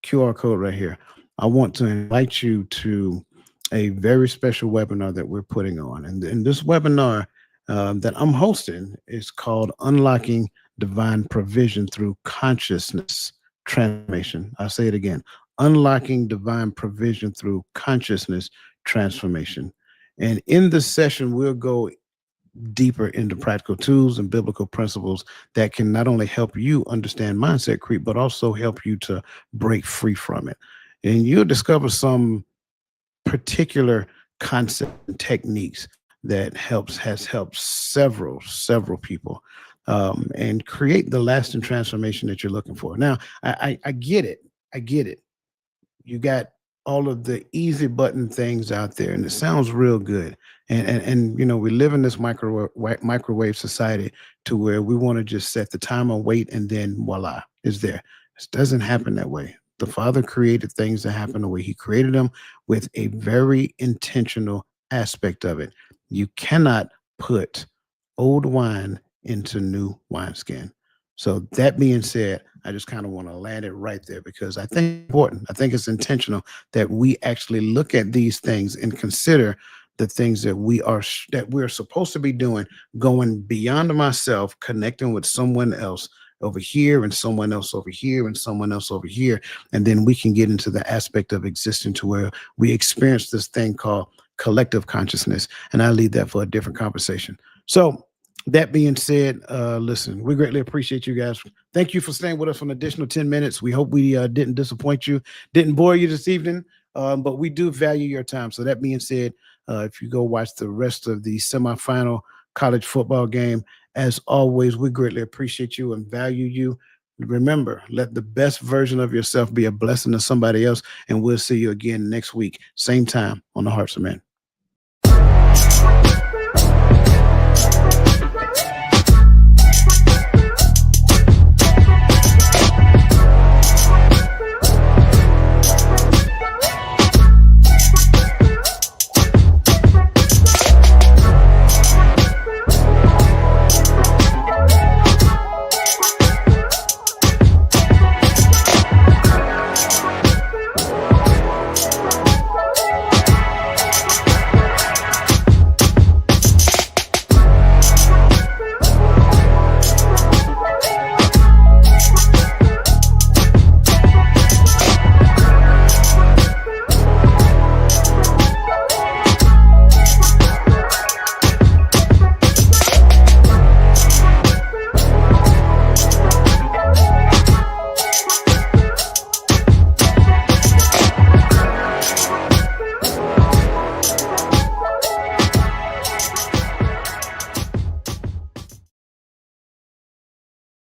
QR code right here, I want to invite you to a very special webinar that we're putting on. And this webinar that I'm hosting is called Unlocking Divine Provision Through Consciousness Transformation. I'll say it again: Unlocking Divine Provision Through Consciousness Transformation. And in this session, we'll go deeper into practical tools and biblical principles that can not only help you understand mindset creep, but also help you to break free from it. And you'll discover some particular concepts and techniques that has helped several people and create the lasting transformation that you're looking for. Now, I get it. I get it. You got all of the easy button things out there, and it sounds real good. And you know, we live in this microwave society to where we want to just set the timer, wait, and then voila, it's there. It doesn't happen that way. The Father created things to happen the way He created them, with a very intentional aspect of it. You cannot put old wine into new wineskin. So that being said, I just kind of want to land it right there because I think it's important. I think it's intentional that we actually look at these things and consider the things that we're supposed to be doing, going beyond myself, connecting with someone else over here and someone else over here and someone else over here. And then we can get into the aspect of existing to where we experience this thing called collective consciousness. And I leave that for a different conversation. So that being said, listen, we greatly appreciate you guys. Thank you for staying with us for an additional 10 minutes. We hope we didn't disappoint you, didn't bore you this evening, but we do value your time. So that being said, if you go watch the rest of the semifinal college football game, as always, we greatly appreciate you and value you. Remember, let the best version of yourself be a blessing to somebody else, and we'll see you again next week, same time on the Hearts of Men.